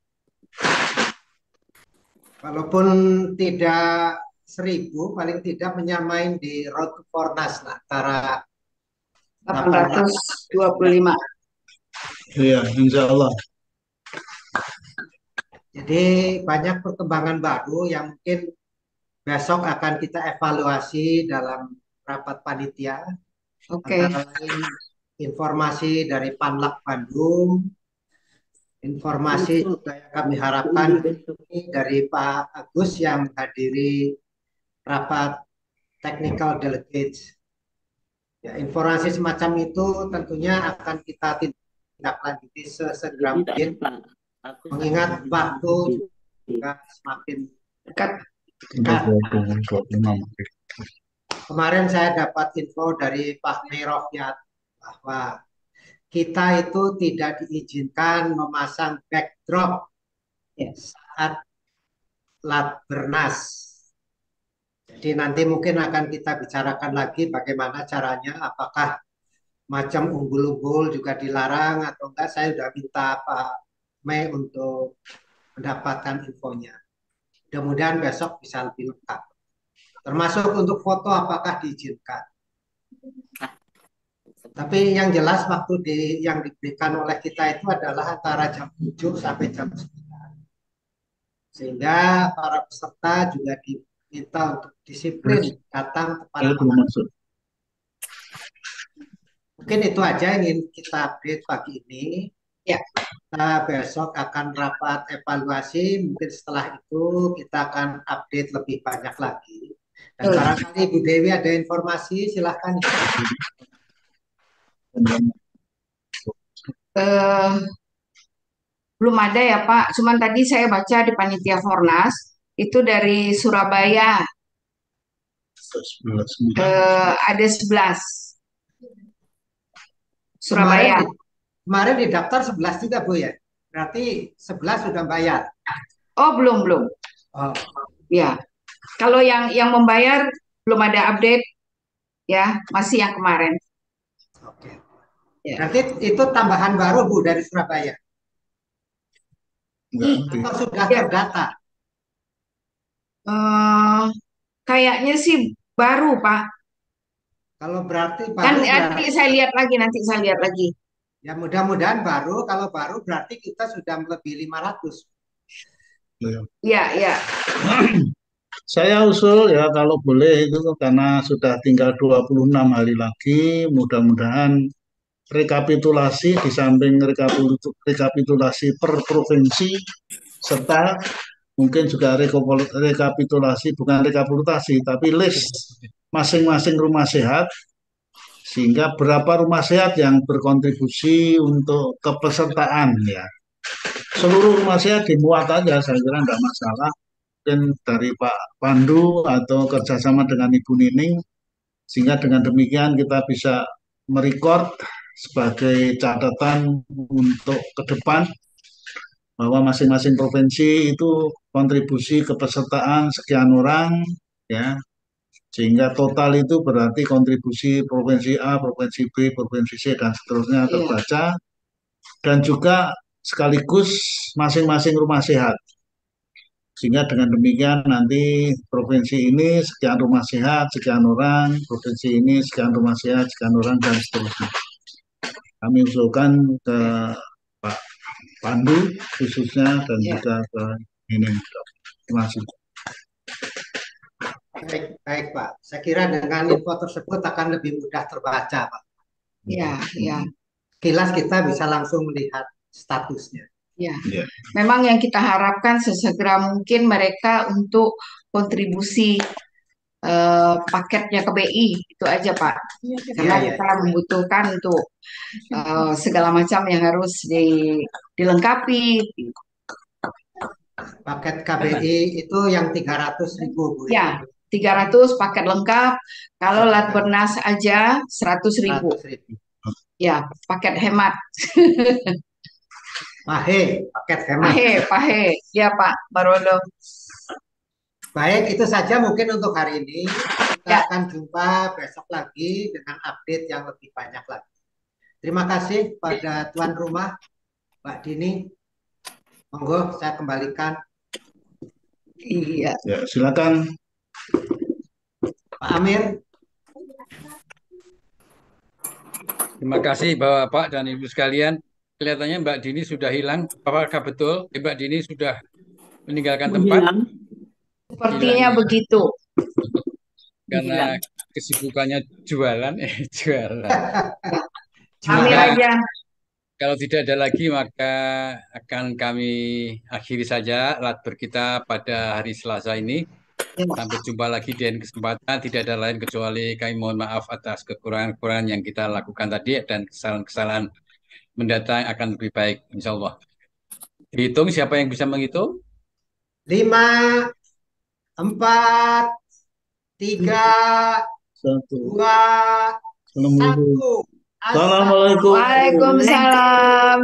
Walaupun tidak 1000, paling tidak menyamain di Road to Fornas antara 825. Iya, insya Allah. Jadi banyak perkembangan baru yang mungkin besok akan kita evaluasi dalam rapat panitia. Antara lain informasi dari Panlak Bandung, informasi juga yang kami harapkan ini dari Pak Agus yang menghadiri rapat technical delegates. Ya, informasi semacam itu tentunya akan kita tindak lanjuti sesegera mungkin, mengingat waktu juga semakin dekat. Kemarin saya dapat info dari Pak Merofiat bahwa kita itu tidak diizinkan memasang backdrop saat Latbernas. Jadi nanti mungkin akan kita bicarakan lagi bagaimana caranya, apakah macam umbul-umbul juga dilarang atau enggak. Saya sudah minta Pak Mei untuk mendapatkan infonya. Mudah-mudahan besok bisa lebih lengkap. Termasuk untuk foto apakah diizinkan. Tapi yang jelas waktu yang diberikan oleh kita itu adalah antara jam 7 sampai jam 9. Sehingga para peserta juga diminta untuk disiplin datang tepat waktu. Mungkin itu aja yang ingin kita update pagi ini. Ya. Kita besok akan rapat evaluasi. Mungkin setelah itu kita akan update lebih banyak lagi. Dan barangkali Bu Dewi ada informasi, silahkan. Belum ada ya Pak, cuman tadi saya baca di panitia Fornas itu dari Surabaya ada 11 Surabaya. Kemarin di daftar 11 juga Bu ya, berarti 11 sudah bayar. Oh belum. Oh. Ya, kalau yang membayar belum ada update ya, masih yang kemarin. Oke. Ya. Nanti itu tambahan baru Bu dari Surabaya. Atau sudah terdata? Kayaknya sih baru Pak. Kalau berarti baru, kan nanti saya lihat lagi. Ya mudah-mudahan baru. Kalau baru berarti kita sudah melebihi 500. Iya. Saya usul ya kalau boleh itu karena sudah tinggal 26 hari lagi, mudah-mudahan rekapitulasi di samping rekapitulasi per provinsi serta mungkin juga rekapitulasi, bukan rekapitulasi tapi list masing-masing rumah sehat, sehingga berapa rumah sehat yang berkontribusi untuk kepesertaan ya. Seluruh rumah sehat dimuat aja, saya kira nggak masalah. Mungkin dari Pak Pandu atau kerjasama dengan Ibu Nining, sehingga dengan demikian kita bisa merekord sebagai catatan untuk ke depan bahwa masing-masing provinsi itu kontribusi kepesertaan sekian orang ya, sehingga total itu berarti kontribusi provinsi A, provinsi B, provinsi C dan seterusnya terbaca, dan juga sekaligus masing-masing rumah sehat. Sehingga dengan demikian nanti provinsi ini sekian rumah sehat, sekian orang, provinsi ini sekian rumah sehat, sekian orang, dan seterusnya. Kami usulkan ke Pak Pandu khususnya dan juga ke ini. Terima kasih. Baik Pak. Saya kira dengan info tersebut akan lebih mudah terbaca Pak. Iya. Kilas kita bisa langsung melihat statusnya. Ya, memang yang kita harapkan sesegera mungkin mereka untuk kontribusi paketnya ke BI, itu aja Pak. Karena kita membutuhkan untuk segala macam yang harus dilengkapi. Paket KBI itu yang 300.000 Bu. Ya, 300 paket lengkap. Kalau Latbernas aja 100.000. Ya, paket hemat. Paket hemat. Pahe. Ya Pak Barodo. Baik, itu saja mungkin untuk hari ini. Kita akan jumpa besok lagi dengan update yang lebih banyak lagi. Terima kasih pada tuan rumah, Mbak Dini. Monggo saya kembalikan. Iya. Ya, silakan. Pak Amir. Terima kasih Bapak dan Ibu sekalian. Kelihatannya Mbak Dini sudah hilang. Apakah betul Mbak Dini sudah meninggalkan tempat? Sepertinya begitu. Karena kesibukannya jualan. Amir aja. Kalau tidak ada lagi maka akan kami akhiri saja latber kita pada hari Selasa ini. Sampai jumpa lagi di lain kesempatan. Tidak ada lain kecuali kami mohon maaf atas kekurangan-kekurangan yang kita lakukan tadi dan kesalahan-kesalahan mendatang akan lebih baik, insya Allah. Dihitung, siapa yang bisa menghitung? 5, 4, 3, 2, 1. Assalamualaikum. Waalaikumsalam.